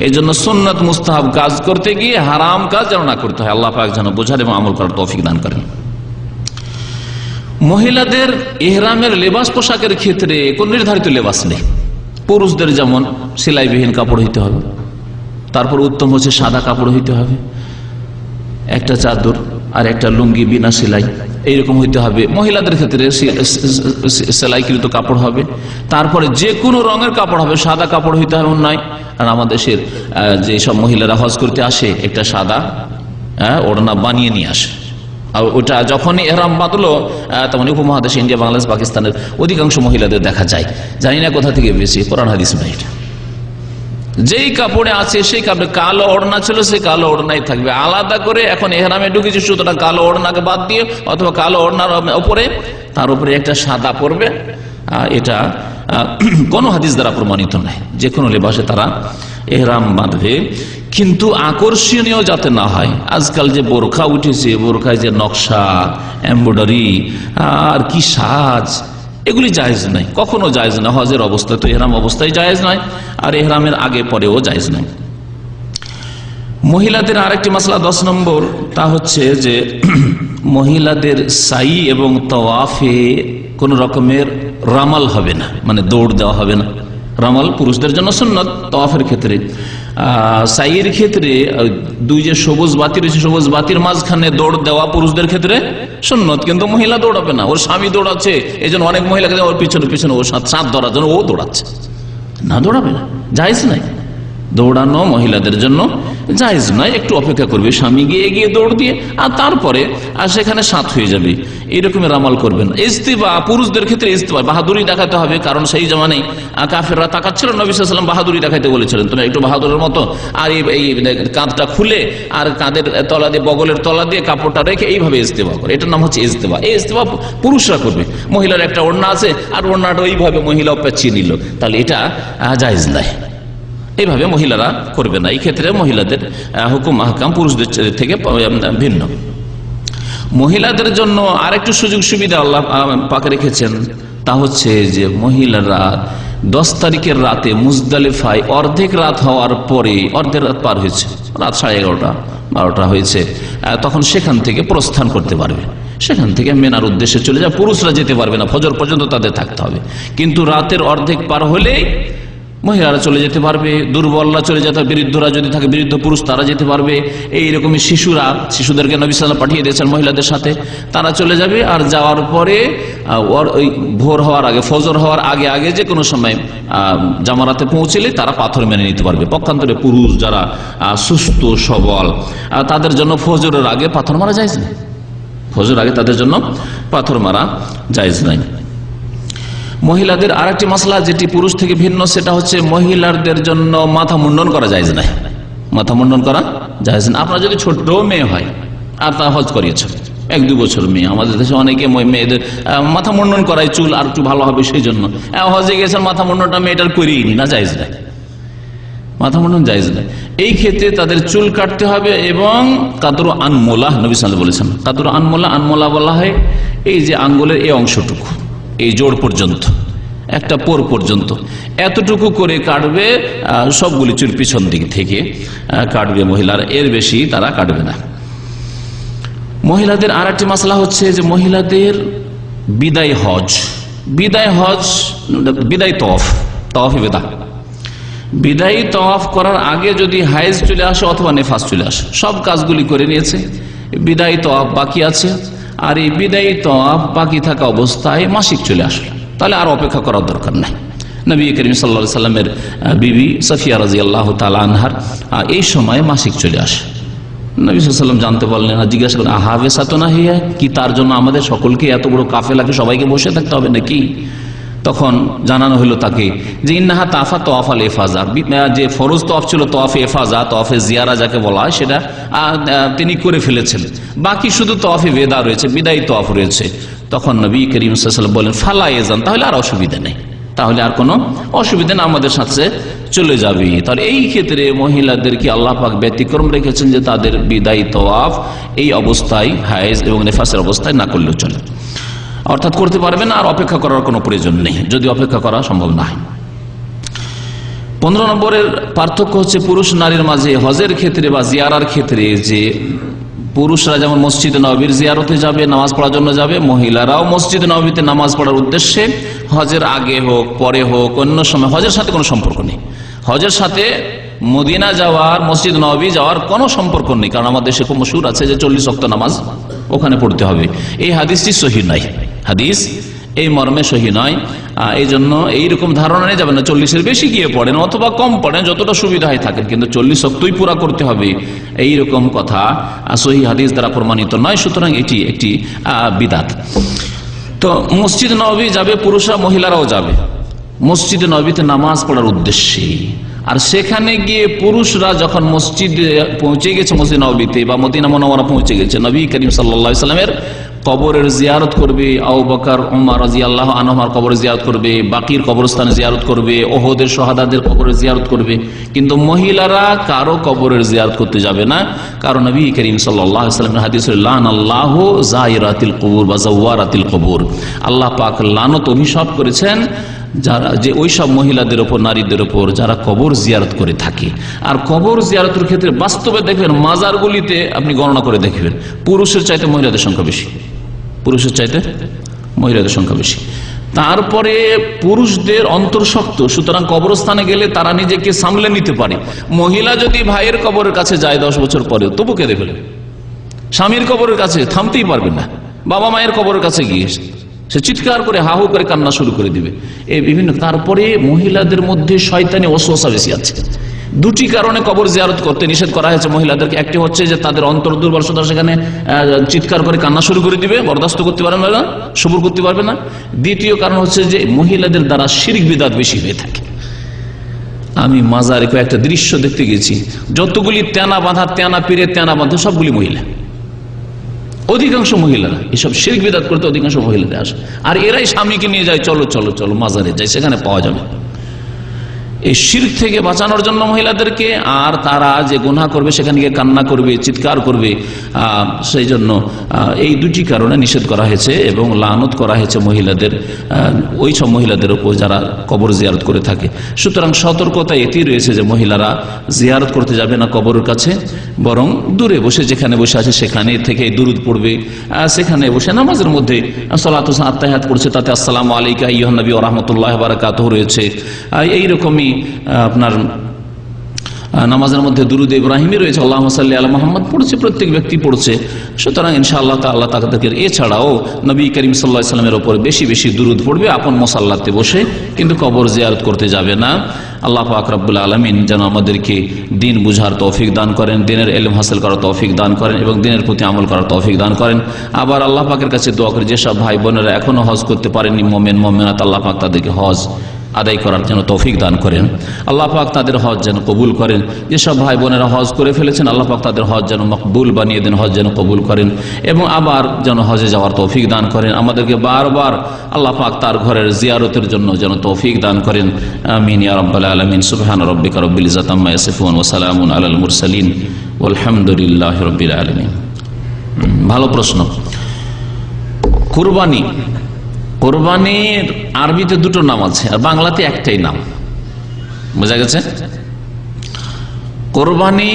এই জন্য সুন্নাত মুস্তাহাব কাজ করতে গিয়ে হারাম কাজ যেন না করতে হয়। আল্লাহ পাক যেন বোঝার এবং আমল করার তৌফিক দান করেন। মহিলাদের ইহরামের লেবাস পোশাকের ক্ষেত্রে কোন নির্ধারিত লেবাস নেই। পুরুষদের যেমন সেলাইবিহীন কাপড় হইতে হবে, তারপর উত্তম হচ্ছে সাদা কাপড় হইতে হবে, একটা চাদর আর একটা লুঙ্গি বিনা সেলাই এইরকম হইতে হবে। মহিলাদের ক্ষেত্রে সেলাইকৃত কাপড় হবে, তারপরে যে কোনো রঙের কাপড় হবে, সাদা কাপড় হইতে হবে নয়। আর আমাদের দেশের যে সব মহিলারা হজ করতে আসে, একটা সাদা ওড়না বানিয়ে নিয়ে আসে, আর ওটা যখনই এহরাম বাঁধলো, তখন উপমহাদেশ ইন্ডিয়া, বাংলাদেশ, পাকিস্তানের অধিকাংশ মহিলাদের দেখা যায়। জানি না কোথা থেকে বেশি, কোরআন হাদিস নাই। যেই কাপড়ে আছে সেই কাপড়ে, কালো ওড়না ছিল সেই কালো ওড়নাই থাকবে। আলাদা করে এখন এহরামে ঢুকেছে, সুতরাং কালো ওড়নাকে বাদ দিয়ে অথবা কালো ওড়নার উপরে তার উপরে একটা সাদা পরবে, এটা কোন হাদিস দ্বারা প্রমাণিত নয়। যে কোনো লেবাসে তারা এহরাম বাঁধবে, কিন্তু আকর্ষণীয় যাতে না হয়। আজকাল যে বোরখা উঠেছে, বোরখায় যে নকশা, এমব্রয়ডারি আর কি সাজ, এগুলি জায়েজ নাই, কখনো জায়েজ না। হজের অবস্থায় তো এহরাম অবস্থায় জায়েজ নয়, আর এহরামের আগে পরেও জায়েজ নাই। মহিলাদের আরেকটি মাসলা 10 নম্বর, তা হচ্ছে যে মহিলাদের সাই এবং তাওয়াফে কোন রকমের রামাল হবে না, মানে দৌড় দেওয়া হবে না। রামাল পুরুষদের জন্য সুন্নত তাওয়াফের ক্ষেত্রে। সাইয়ের ক্ষেত্রে দুই যে সবুজ বাতি রয়েছে, সবুজ বাতির মাঝখানে দৌড় দেওয়া পুরুষদের ক্ষেত্রে সুন্নত, কিন্তু মহিলা দৌড়াবে না। ওর স্বামী দৌড়াচ্ছে, এই জন্য অনেক মহিলাকে ওর পিছনে পিছনে ওর সাথ ধরার জন্য ও দৌড়াচ্ছে, না দৌড়াবে না, জায়েজ নাই। দৌড়ানো মহিলাদের জন্য জায়েজ নয়। একটু অপেক্ষা করবে, স্বামী গিয়ে এগিয়ে দৌড় দিয়ে আর তারপরে সেখানে সাথ হয়ে যাবে, এইরকমের আমল করবেন। ইস্তিবা, পুরুষদের ক্ষেত্রে ইস্তিবা বাহাদুরি দেখাতে হবে, কারণ সেই জামানায় কাফেররা তাকাচ্ছিল, নবী সাল্লাল্লাহু আলাইহি ওয়াসাল্লাম বাহাদুরি দেখাতে বলেছিলেন, তুমি একটু বাহাদুরের মতো আর এই কাঁধটা খুলে আর কাঁধের তলা দিয়ে, বগলের তলা দিয়ে কাপড়টা রেখে এইভাবে ইস্তিবা করে, এটার নাম হচ্ছে ইস্তিবা। এই ইস্তিবা পুরুষরা করবে। মহিলার একটা ওড়না আছে আর ওড়নাটা ওইভাবে মহিলাও পেঁচিয়ে নিল, তাহলে এটা জায়েজ নয়। এইভাবে মহিলারা করবে না। এই ক্ষেত্রে মহিলাদের হুকুম আহকাম পুরুষদের থেকে ভিন্ন। মহিলাদের জন্য আরেকটু সুযোগ সুবিধা আল্লাহ পাক রেখেছেন, তা হচ্ছে যে মহিলারা 10 তারিখের রাতে মুজদালিফায় অর্ধেক রাত হওয়ার পরে, অর্ধেক রাত পার হয়েছে, রাত 11:30 12টা হয়েছে, তখন সেখান থেকে প্রস্থান করতে পারবে, সেখান থেকে মেনার উদ্দেশ্যে চলে যায়। পুরুষরা যেতে পারবে না, ফজর পর্যন্ত তাদের থাকতে হবে, কিন্তু রাতের অর্ধেক পার হলেই মহিলারা চলে যেতে পারবে। দুর্বলরা চলে যেতে, বৃদ্ধরা যদি থাকে, বৃদ্ধ পুরুষ তারা যেতে পারবে। এইরকমই শিশুদেরকে নবী সাল্লাল্লাহু আলাইহি ওয়াসাল্লাম পাঠিয়ে দিয়েছেন মহিলাদের সাথে, তারা চলে যাবে। আর যাওয়ার পরে ওই ভোর হওয়ার আগে, ফজর হওয়ার আগে আগে যে কোনো সময় জামারাতে পৌঁছলে তারা পাথর মেনে নিতে পারবে। পক্ষান্তরে পুরুষ যারা সুস্থ সবল, তাদের জন্য ফজরের আগে পাথর মারা জায়েজ নেই, ফজর আগে তাদের জন্য পাথর মারা জায়েজ নাই। মহিলাদের আরেকটি মাসলা যেটি পুরুষ থেকে ভিন্ন, সেটা হচ্ছে মহিলাদের জন্য মাথা মুন্ডন করা জায়েজ নাই। মাথা মুন্ডন করা জায়েজ না। আপনার যদি ছোট মেয়ে হয় আর তা হজ করিয়েছে, 1-2 বছর মেয়ে, আমাদের দেশে অনেকে মেয়েদের মাথা মুন্ডন করায়, চুল আর একটু ভালো হবে সেই জন্য হজে গেছেন, মাথা মুন্ডনটা মেয়েটার করিয়ে না, জায়েজ নাই, মাথা মুন্ডন জায়েজ নাই। এই ক্ষেত্রে তাদের চুল কাটতে হবে এবং কাতরু আনমোলা, নবী সাল্লাল্লাহু আলাইহি ওয়াসাল্লাম বলেছেন কাতরু আনমোলা। আনমোলা বলা হয় এই যে আঙ্গুলের এই অংশটুকু, এই জোড় পর্যন্ত, একটা পোর পর্যন্ত, এতটুকু করে কাটবে সবগুলি চুল, পিছন দিক থেকে কাটবে মহিলারা, এর বেশি তারা কাটবে না। মহিলাদের আর একটি মাসলা হচ্ছে যে মহিলাদের বিদায় হজ, বিদায় তওয়াফে বেদা, বিদায়ী তওয়াফ করার আগে যদি হায়েজ চলে আসে অথবা নেফাস চলে আসে, সব কাজগুলি করে নিয়েছে, বিদায়ী তওয়াফ বাকি আছে, আর এই বিদায়ী তওয়াফ বাকি থাকা অবস্থায় মাসিক চলে আসলো, তাহলে আর অপেক্ষা করার দরকার নাই। নবী করিম সাল্লাল্লাহু আলাইহি সাল্লামের বিবি সাফিয়া রাদিয়াল্লাহু তাআলা আনহার এই সময় মাসিক চলে আসে। নবী সাল্লাল্লাহু আলাইহি ওয়াসাল্লাম জানতে পারলেন, জিজ্ঞাসা করেন, আহাবে সাতনা হিয়া, কি তার জন্য আমাদের সকলকে এত বড় কাফেলাকে সবাইকে বসে থাকতে হবে নাকি? তখন জানানো হলো তাকে যে ইন্নাহা তাফা তোয়াফাল এফাজা, যে ফরজ তওয়াফ ছিল তোয়াফে এফাজা, তোয়াফে জিয়ারা যাকে বলা হয়, সেটা তিনি করে ফেলেছেন, বাকি শুধু তোয়াফে বেদা রয়েছে, বিদায়ী তোয়াফ রয়েছে। তখন নবী করিম সাল্লাল্লাহু আলাইহি ওয়াসাল্লাম বলেন, ফালা ইয়াজান, তাহলে আর অসুবিধা নেই, তাহলে আর কোনো অসুবিধা না, আমাদের সাথে চলে যাবে। তাহলে এই ক্ষেত্রে মহিলাদেরকে আল্লাহ পাক ব্যতিক্রম রেখেছেন যে তাদের বিদায়ী তওয়াফ এই অবস্থায়, হায়েজ এবং নেফাসের অবস্থায় না করলেও চলে, অর্থাৎ করতে পারবেন, আর অপেক্ষা করার কোনো প্রয়োজন নেই যদি অপেক্ষা করা সম্ভব না হয়। 15 নম্বরের পার্থক্য হচ্ছে পুরুষ নারীর মাঝে হজের ক্ষেত্রে বা জিয়ারার ক্ষেত্রে, যে পুরুষরা যেমন মসজিদ নববীর জিয়ারতে যাবে, নামাজ পড়ার জন্য যাবে, মহিলারাও মসজিদ নববীতে নামাজ পড়ার উদ্দেশ্যে, হজের আগে হোক পরে হোক অন্য সময়, হজের সাথে কোনো সম্পর্ক নেই, হজের সাথে মদিনা যাওয়ার, মসজিদ নববী যাওয়ার কোনো সম্পর্ক নেই, কারণ আমাদের দেশে খুব মশহুর আছে যে 40 ওয়াক্ত নামাজ ওখানে পড়তে হবে। এই হাদিসটি সহিহ নয়, হাদিস এই মর্মে সহিহ নয়। এই জন্য এইরকম ধারণা নিয়ে যাবেন না 40-এর বেশি গিয়ে পড়েন অথবা কম পড়েন, যতটা সুবিধা হয় থাকেন, কিন্তু 40 ওয়াক্তই পুরা করতে হবে, এইরকম কথা সহিহ হাদিস দ্বারা প্রমাণিত নয়। সুতরাং এটি একটি বিদআত। তো মসজিদ নববী যাবে পুরুষরা, মহিলারাও যাবে মসজিদ নববীতে নামাজ পড়ার উদ্দেশ্যে। আর সেখানে গিয়ে পুরুষরা যখন মসজিদে পৌঁছে গেছে, মসজিদ নববীতে বা মদিনা মুনাওয়ারা পৌঁছে গেছে, নবী করিম সাল্লাল্লাহু আলাইহি সাল্লামের কবরের জিয়ারত করবে, আবু বকর ওমর রাদিয়াল্লাহু আনহুমার কবরের জিয়ারত করবে, বাকির কবরস্থানে জিয়ারত করবে, ওহদের শাহাদাদের কবরের জিয়ারত করবে, কিন্তু মহিলারা কারো কবরের জিয়ারত করতে যাবে না। কারণ নবী করিম সাল্লাল্লাহু আলাইহি সাল্লামের হাদিসে লানাল্লাহু যায়রাতিল কুবুর বা যাওয়ারাতিল কুবুর, আল্লাহ পাক লানত, অভিশাপ করেছেন যারা, যে ওই সব মহিলাদের ওপর, নারীদের ওপর যারা কবর জিয়ারত করে থাকে। আর কবর জিয়ারতের ক্ষেত্রে বাস্তবে দেখবেন, মাজারগুলিতে আপনি গণনা করে দেখবেন, পুরুষের চাইতে মহিলাদের সংখ্যা বেশি, পুরুষের চাইতে মহিলাদের সংখ্যা বেশি। তারপরে পুরুষদের অন্তর্শক্ত, সুতরাং কবরস্থানে গেলে তারা নিজেকে সামলে নিতে পারে। মহিলা যদি ভাইয়ের কবরের কাছে যায় 10 বছর পরে, তবু কেঁদে ফেলে, স্বামীর কবরের কাছে থামতেই পারবে না, বাবা মায়ের কবরের কাছে গিয়ে সে চিৎকার করে হাহু করে কান্না শুরু করে দিবে, এই বিভিন্ন। তারপরে মহিলাদের মধ্যে শয়তানি ওয়াসওয়াসা বেশি আছে, দুটি কারণে কবর জিয়ারত করতে নিষেধ করা হয়েছে মহিলাদেরকে। একটি হচ্ছে যে তাদের অন্তর দুর্বল, সুতরাং সেখানে চিৎকার করে কান্না শুরু করে দিবে, বরদাস্ত করতে পারবে না, সবুর করতে পারবে না। দ্বিতীয় কারণ হচ্ছে যে মহিলাদের দ্বারা শিরক বিদআত বেশি হয়ে থাকে। আমি মাজারে কয়েকটা দৃশ্য দেখতে গেছি, যতগুলি তেনা বাঁধা, তেনা পীরে তেনা বাঁধা, সবগুলি মহিলা, অধিকাংশ মহিলারা এসব শিরক বিদআত করতে অধিকাংশ মহিলারা আসে। আর এরাই স্বামীকে নিয়ে যায়, চলো চলো চলো মাজারে যাই, সেখানে পাওয়া যাবে। এই শিরক থেকে বাঁচানোর জন্য মহিলাদেরকে, আর তারা যে গুনাহ করবে সেখানে গিয়ে কান্না করবে, চিৎকার করবে, সেই জন্য এই দুটি কারণে নিষেধ করা হয়েছে এবং লানত করা হয়েছে মহিলাদের, ওই সব মহিলাদের উপর যারা কবর জিয়ারত করে থাকে। সুতরাং সতর্কতা এটি রয়েছে যে মহিলারা জিয়ারত করতে যাবে না কবরের কাছে, বরং দূরে বসে, যেখানে বসে আছে সেখানে থেকে দুরুদ পড়বে, সেখানে বসে নামাজের মধ্যে সালাতু আত্তাহিয়াত পড়ছে, তাতে আসসালামু আলাইকা আইয়ুহান নবী ওয়া রাহমাতুল্লাহি ওয়া বারাকাতুহু রয়েছে। এইরকমই আপনার নামাজের মধ্যে দুরুদ ইব্রাহিমী রয়েছে, আল্লাহুম্মা সাল্লি আলা মুহাম্মদ পড়ছে, প্রত্যেক ব্যক্তি পড়ছে। সুতরাং ইনশাআল্লাহ তাআলা তাদেরকে এছাড়াও নবী করিম সাল্লাল্লাহু আলাইহি ওয়াসাল্লামের উপর বেশি বেশি দুরুদ পড়বে আপন মুসাল্লাতে বসে, কিন্তু কবর জিয়ারত করতে যাবে না। আল্লাহ পাক রব্বুল আলামিন যেন আমাদেরকে দ্বীন বুঝার তৌফিক দান করেন, দ্বীনের ইলম হাসিল করার তৌফিক দান করেন এবং দ্বীনের প্রতি আমল করার তৌফিক দান করেন। আবার আল্লাহ পাকের কাছে দোয়া করি যেসব ভাই বোনেরা এখনো হজ করতে পারেননি, মুমিন মুমিনাত, আল্লাহ পাক তাদেরকে হজ আদায় করার জন্য তৌফিক দান করেন। আল্লাহ পাক তাদের হজ যেন কবুল করেন। যেসব ভাই বোনেরা হজ করে ফেলেছেন, আল্লাহ পাক তাদের হজ যেন মকবুল বানিয়ে দেন, হজ যেন কবুল করেন এবং আবার যেন হজে যাওয়ার তৌফিক দান করেন। আমাদেরকে বারবার আল্লাহ পাক তার ঘরের জিয়ারতের জন্য যেন তৌফিক দান করেন। আমিন ইয়া রাব্বাল আলামিন। সুবহান রাব্বিকা রাব্বিল ইজ্জাতি আম্মা ইয়াসিফুন ওয়া সালামুন আলাল মুরসালিন ওয়ালহামদুলিল্লাহি রাব্বিল আলামিন। ভালো প্রশ্ন। কুরবানি, কোরবানির আরবিতে দুটো নাম আছে আর বাংলাতে একটাই নাম, বোঝা গেছে? কোরবানি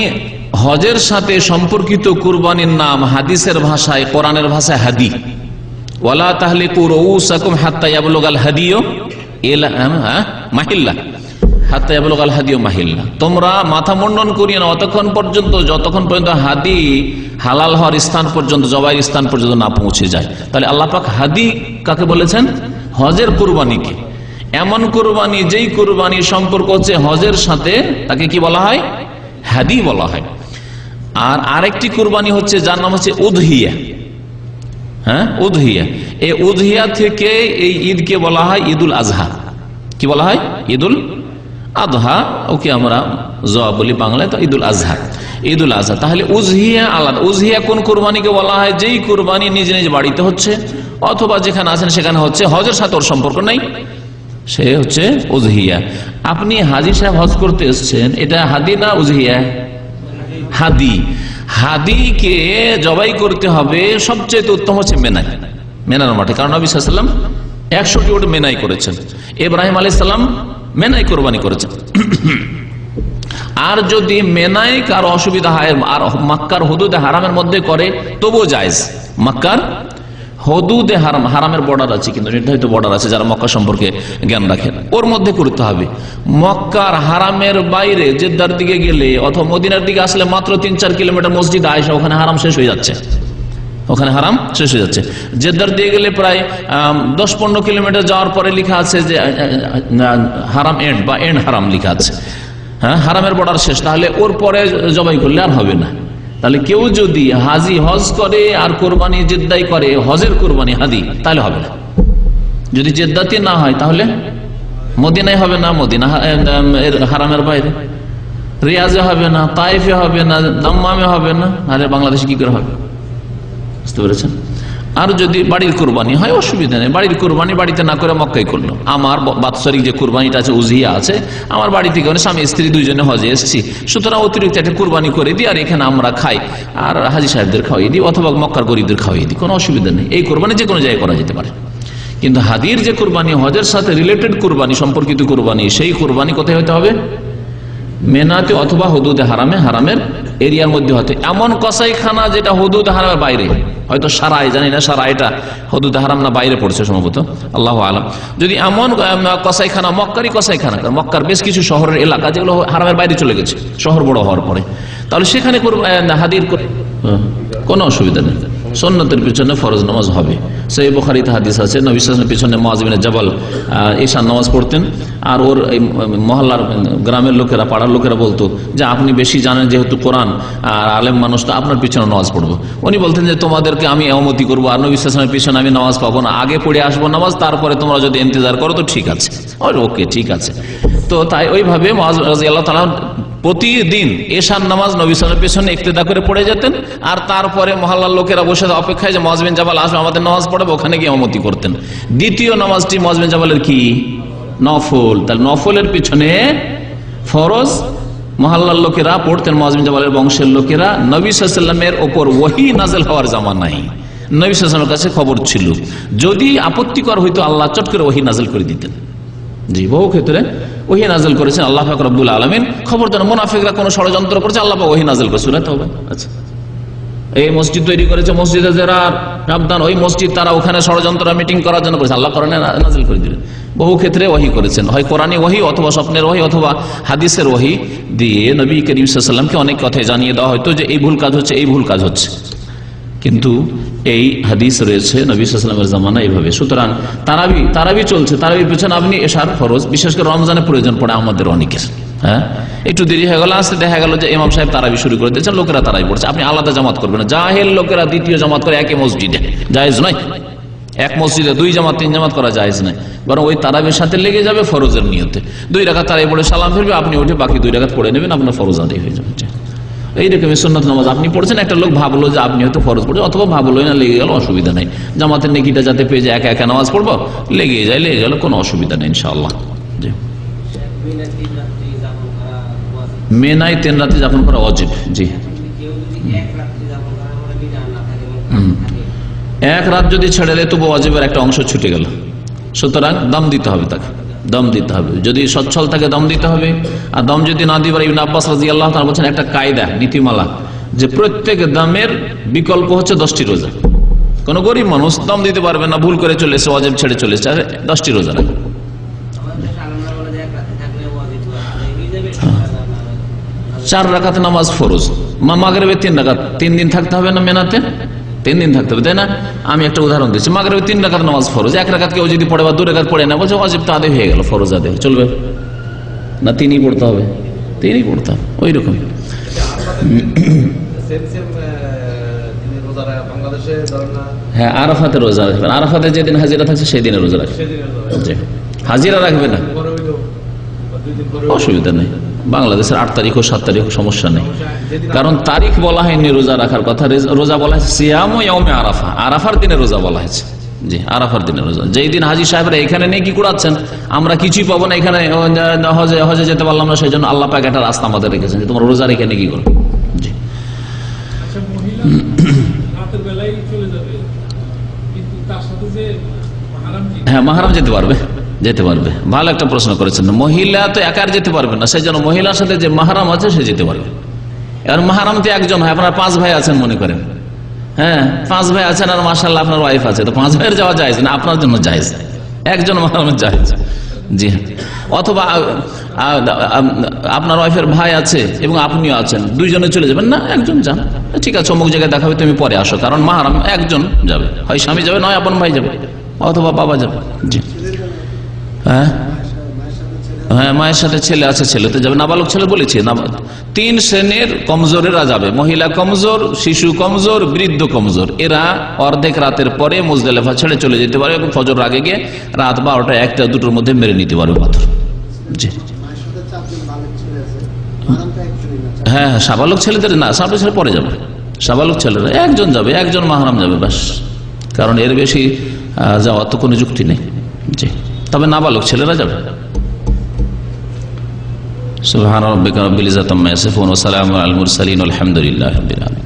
হজের সাথে সম্পর্কিত কুরবানির নাম হাদিসের ভাষায়, কোরআনের ভাষায় হাদি। ওয়ালা তাহলিকু রুউসাকুম হাত্তা ইয়াবলুগাল হাদিয়ু ইলা মাহিল্লা, হাত্তা ইয়াবলুগাল হাদিয়ু মাহিল্লা। তোমরা মাথা মুন্ডন করিও না অতক্ষণ পর্যন্ত যতক্ষণ পর্যন্ত হাদি হালাল হওয়ার স্থান পর্যন্ত, জবাইয়ের স্থান পর্যন্ত না পৌঁছে যায়। তাহলে আল্লাহ পাক হাদি কাকে বলেছেন? হজের কুরবানিকে। এমন কুরবানি যেই কুরবানি সম্পর্ক হচ্ছে হজের সাথে, তাকে কি বলা হয়? হাদি বলা হয়। আর আরেকটি কুরবানি হচ্ছে যার নাম হচ্ছে উদহিয়া। হ্যাঁ, উদহিয়া। এই উদহিয়া থেকে এই ঈদকে বলা হয় ঈদুল আজহা। কি বলা হয়? ঈদুল আজহা। ওকে আমরা জওয়া বলি বাংলায়, তো ঈদুল আজহা, ঈদুল আজহা। তাহলে উজহিয়া আলাদা। উজহিয়া কোন কুরবানিকে বলা হয়? যেই কুরবানি নিজ নিজ বাড়িতে হচ্ছে অথবা যেখানে আছেন সেখানে হচ্ছে, হজের সাথে ওর সম্পর্ক নাই, সে হচ্ছে উজহিয়া। আপনি হাজি সাহেব হজ করতে এসছেন, এটা হাদি না উজহিয়া? হাদি। হাদিকে জবাই করতে হবে, সবচেয়ে উত্তম হচ্ছে মেনাই, মেনার মাঠে। কারণ নবী সাল্লাল্লাহু আলাইহি ওয়াসাল্লাম 100টি ওট মেনাই করেছেন, ইব্রাহিম আলাইহিস সালাম মেনাই কোরবানি করেছেন। আর যদি মেনায় কার অসুবিধা হয় আর মক্কার হুদুদে হারামের মধ্যে করে তবুও জায়েজ। মক্কার হুদুদে হারাম, হারামের বর্ডার আছে, কিন্তু নির্ধারিত বর্ডার আছে, যারা মক্কা সম্পর্কে জ্ঞান রাখেন ওর মধ্যে করতে হবে। মক্কার হারামের বাইরে জেদ্দার দিকে গেলে অথবা মদিনার দিকে আসলে মাত্র 3-4 কিলোমিটার মসজিদ আয়েশা, ওখানে হারাম শেষ হয়ে যাচ্ছে, ওখানে হারাম শেষ হয়ে যাচ্ছে। জেদ্দার দিয়ে গেলে প্রায় 10-15 কিলোমিটার যাওয়ার পরে লেখা আছে যে হারাম এন্ড বা এন্ড হারাম লেখা আছে। হ্যাঁ, হারামের বর্ডার শেষ। তাহলে ওর পরে জবাই করলে আর হবে না। তাহলে কেউ যদি হাজি হজ করে আর কোরবানি জেদ্দাই করে, হজের কোরবানি হাদি, তাহলে হবে না। যদি জেদ্দাতে না হয় তাহলে মদিনায় হবে না, মদিনা হারামের বাইরে, রিয়াজে হবে না, তাইফে হবে না, দাম্মামে হবে না, আরে বাংলাদেশে কি করে হবে? বুঝতে পেরেছেন? আর যদি বাড়ির কোরবানি হয় অসুবিধা নেই, বাড়ির কোরবানি বাড়িতে না করে মক্কায় করলো। আমার বাৎসরিক যে কোরবানিটা আছে উজিয়া আছে, আমার বাড়ি থেকে স্বামী স্ত্রী দুইজনে হজে এসেছি, সুতরাং অতিরিক্ত একটা কোরবানি করে দিই আর এখানে আমরা খাই আর হাজি সাহেবদের খাওয়াই দিই অথবা মক্কার গরিবদের খাওয়াই দিই, কোনো অসুবিধা নেই। এই কোরবানি যে কোনো জায়গায় করা যেতে পারে। কিন্তু হাদির যে কোরবানি, হজের সাথে রিলেটেড কোরবানি, সম্পর্কিত কোরবানি, সেই কোরবানি কোথায় হতে হবে? মেনাতে অথবা হুদুদে হারামে, হারামের এরিয়ার মধ্যে হতে। এমন কসাইখানা যেটা হুদুদে হারামের বাইরে, হয়তো সারাই, জানি না সারাইটা হুদুদে হারাম না বাইরে পড়ছে সম্ভবত, আল্লাহু আলাম। যদি এমন কসাইখানা, মক্কারই কসাইখানা, মক্কার বেশ কিছু শহরের এলাকা যেগুলো হারামের বাইরে চলে গেছে শহর বড় হওয়ার পরে, তাহলে সেখানে হাদির কোনো অসুবিধা নেই। সুন্নতের পিছনে ফরজ নামাজ হবে। সহিহ বুখারীতে হাদিস আছে, নবী সাল্লাল্লাহু আলাইহি ওয়াসাল্লাম পিছনে মুআয বিন জাবাল ঈশার নামাজ পড়তেন আর ওর এই মহল্লার গ্রামের লোকেরা, পাড়ার লোকেরা বলতো যে আপনি বেশি জানেন যেহেতু কোরআন আর আলেম মানুষ, তো আপনার পিছনে নামাজ পড়বো। উনি বলতেন যে তোমাদেরকে আমি এহমতি করবো, আর নবী সাল্লাল্লাহু আলাইহি ওয়াসাল্লামের পিছনে আমি নামাজ পাবো না, আগে পড়ে আসবো নামাজ, তারপরে তোমরা যদি ইন্তজার করো তো ঠিক আছে। ওকে, ঠিক আছে। তো তাই ওইভাবে মুআয রাদিয়াল্লাহু তাআলা প্রতিদিন এশার নামাজ নবী সাল্লাল্লাহু আলাইহি ওয়াসাল্লামের পেছনে ইক্তেদা করে পড়ে যেতেন, আর তারপরে মহল্লার লোকেরা বসে অপেক্ষায় যে মুআয বিন জাবাল আসবে আমাদের নামাজ পড়বে, ওখানে গিয়ে ইমামতি করতেন। দ্বিতীয় নামাজটি মুআয বিন জাবালের কি? নফল। তাহলে নফলের পিছনে ফরজ মহল্লার লোকেরা পড়তেন, মুআয বিন জাবালের বংশের লোকেরা। নবী সাল্লাল্লাহু আলাইহি ওয়াসাল্লামের ওপর ওহী নাযিল হওয়ার জামানায় নবী সাল্লাল্লাহু আলাইহি ওয়াসাল্লামের কাছে খবর ছিল, যদি আপত্তিকর হইতো আল্লাহ চট করে ওহী নাযিল করে দিতেন। জি, বহু ক্ষেত্রে ওহী নাযিল করেছেন আল্লাহ পাক রব্বুল আলামিন। খবর দেন মুনাফিকরা কোনো ষড়যন্ত্র করেছে, আল্লাহ পাক ওহী নাযিল করে সূরা তাওবা। আচ্ছা, এই মসজিদ তৈরি করেছে, মসজিদে যারা সাবধান, ওই মসজিদ তারা ওখানে ষড়যন্ত্র মিটিং করার জন্য করেছে, আল্লাহ কোরআনে নাযিল করে দিলেন। বহু ক্ষেত্রে ওহী করেছেন, হয় কোরআনী ওহী অথবা স্বপ্নের ওহী অথবা হাদিসের ওহী দিয়ে নবী করিম সাল্লাল্লাহু আলাইহি ওয়াসাল্লামকে অনেক কথাই জানিয়ে দেওয়া হয়তো যে এই ভুল কাজ হচ্ছে, এই ভুল কাজ হচ্ছে। কিন্তু এই হাদিস রয়েছে নবী সাল্লাল্লাহু আলাইহি ওয়াসাল্লামের জামানা এইভাবে। সুতরাং তারাবি চলছে, তারাবির পেছনে আপনি এশার ফরজ, বিশেষ করে রমজানে প্রয়োজন পড়ে আমাদের অনেকের। হ্যাঁ, একটু দেরি হয়ে গেল, আসতে দেখা গেল যে ইমাম সাহেব তারাবি শুরু করে দিয়েছেন, লোকেরা তারাবি পড়ছে, আপনি আলাদা জামাত করবেন না। জাহেল লোকেরা দ্বিতীয় জামাত করে একই মসজিদে, জায়েজ নয়। এক মসজিদে 2 জামাত 3 জামাত করা জায়েজ নয়, বরং ওই তারাবির সাথে লেগে যাবে ফরজের নিয়তে। 2 রাকাত তারাবি পড়ে সালাম ফিরবে, আপনি উঠে বাকি 2 রাকাত পড়ে নেবেন, আপনার ফরজ আদায় হয়ে যাবে। এইরকমই সুন্নাত নামাজ আপনি পড়ছেন, একটা লোক ভাবলো যে আপনি হয়তো ফরজ পড়ছেন, অথবা ভাবলোই না, লেগে গেল, অসুবিধা নেই। জামাতের নেকিটা যাতে পেয়ে যায়, একা একা নামাজ পড়বো, লেগে গেল, কোনো অসুবিধা নেই ইনশাআল্লাহ। জি, মেনায় 3 রাতে যাপন করা ওয়াজিব। জি, 1 রাত যদি ছেড়ে দেয় তবু ওয়াজিবের একটা অংশ ছুটে গেল, সুতরাং দম দিতে হবে, তাকে দম দিতে হবে। যদি সচ্ছল থাকে দম দিতে হবে, আর দম যদি না দিবার ইবনে আব্বাস রাদিয়াল্লাহু তাআলা বলেছেন একটা কায়দা, নীতিমালা, যে প্রত্যেক দমের বিকল্প হচ্ছে 10টি রোজা। কোন গরিব মানুষ দম দিতে পারবে না, ভুল করে চলে এসে ওয়াজিব ছেড়ে চলে এসে, 10টি রোজা রাখবে। 4 রাকাত নামাজ ফরজ, মাগরিবে 3 রাকাত, 3 দিন থাকতে হবে না মেনাতে, 3 দিন থাকতে হবে, তাই না? আমি একটা উদাহরণ দিচ্ছি, মাগরিবে 3 রাকাত নামাজ ফরজ, 1 রাকাত কেউ যদি পড়ে বা 2 রাকাত পড়ে না, বলছে ওয়াজিব তো আদায় হয়ে গেল, ফরজ আদায় চলবে না, 3ই পড়তে হবে, 3ই পড়তে হবে। ওই রকম হ্যাঁ, আরাফাতে রোজা রাখবেন, আরাফাতে যেদিন হাজিরা থাকছে সেই দিনে রোজা রাখবেন। হাজিরা রাখবে না, অসুবিধা নেই। বাংলাদেশের 8 তারিখ ও 7 তারিখ সমস্যা নেই, কারণ তারিখ বলা হয়নি রোজা রাখার কথা, রোজা বলা হয়েছে সিয়ামু ইয়াউমে আরাফা, আরাফার দিনে রোজা বলা হয়েছে। জি, আরাফার দিনে রোজা। যেই দিন হাজী সাহেবরা এখানে নেই কি কুড়াচ্ছেন, আমরা কিছুই পাবো না, এখানে হজে যেতে পারলাম না, সেই জন্য আল্লাহ পাক একটা রাস্তা আমাদের রেখেছেন যে তোমরা রোজা রেখে কি করো। জি, হ্যাঁ, মাহরাম যেতে পারবে, যেতে পারবে। ভালো একটা প্রশ্ন করেছেন, মহিলা তো একার যেতে পারবে না, সেই জন্য মহিলার সাথে যে মাহরাম আছে সে যেতে পারবে। এবার মাহরাম তো একজন হয়, আপনার 5 ভাই আছেন মনে করেন, হ্যাঁ 5 ভাই আছেন, আর মাশাআল্লাহ আপনার ওয়াইফ আছে, তো 5 ভাইয়ের যাওয়া জায়েজ না, আপনার জন্য জায়েজ, একজন মাহরামের জায়েজ। জি, অথবা আপনার ওয়াইফের ভাই আছে এবং আপনিও আছেন, 2 জনে চলে যাবেন না, একজন যান, ঠিক আছে অমুক জায়গায় দেখাবে, তুমি পরে আসো, কারণ মাহরাম একজন যাবে, হয় স্বামী যাবে, নয় আপন ভাই যাবে, অথবা বাবা যাবে। জি, হ্যাঁ হ্যাঁ, মায়ের সাথে ছেলে আছে, ছেলেতে যাবে, নাবালক ছেলে বলেছি। 3 শ্রেণীর কমজোরেরা যাবে, মহিলা কমজোর, শিশু কমজোর, বৃদ্ধ কমজোর। এরা অর্ধেক রাতের পরে মুজদালিফা ছেড়ে চলে যেতে পারে এবং ফজর আগে গিয়ে রাত 12টা 1টা 2টোর মধ্যে মেরে নিতে পারবে পাথর। জি, হ্যাঁ, সাবালক ছেলেদের না, সাবালক ছেলে পরে যাবে, সাবালক ছেলেরা একজন যাবে, একজন মাহরাম যাবে ব্যাস, কারণ এর বেশি যাওয়ার তো কোনো যুক্তি নেই। জি, তবে নাবালক ছেলেরা যাবে। সুবহান রাব্বিকা রাব্বিল ইজ্জাতি আম্মা ইয়াসিফুন ওয়া সালামুন আলাল মুরসালিন ওয়ালহামদুলিল্লাহি রাব্বিল আলামিন।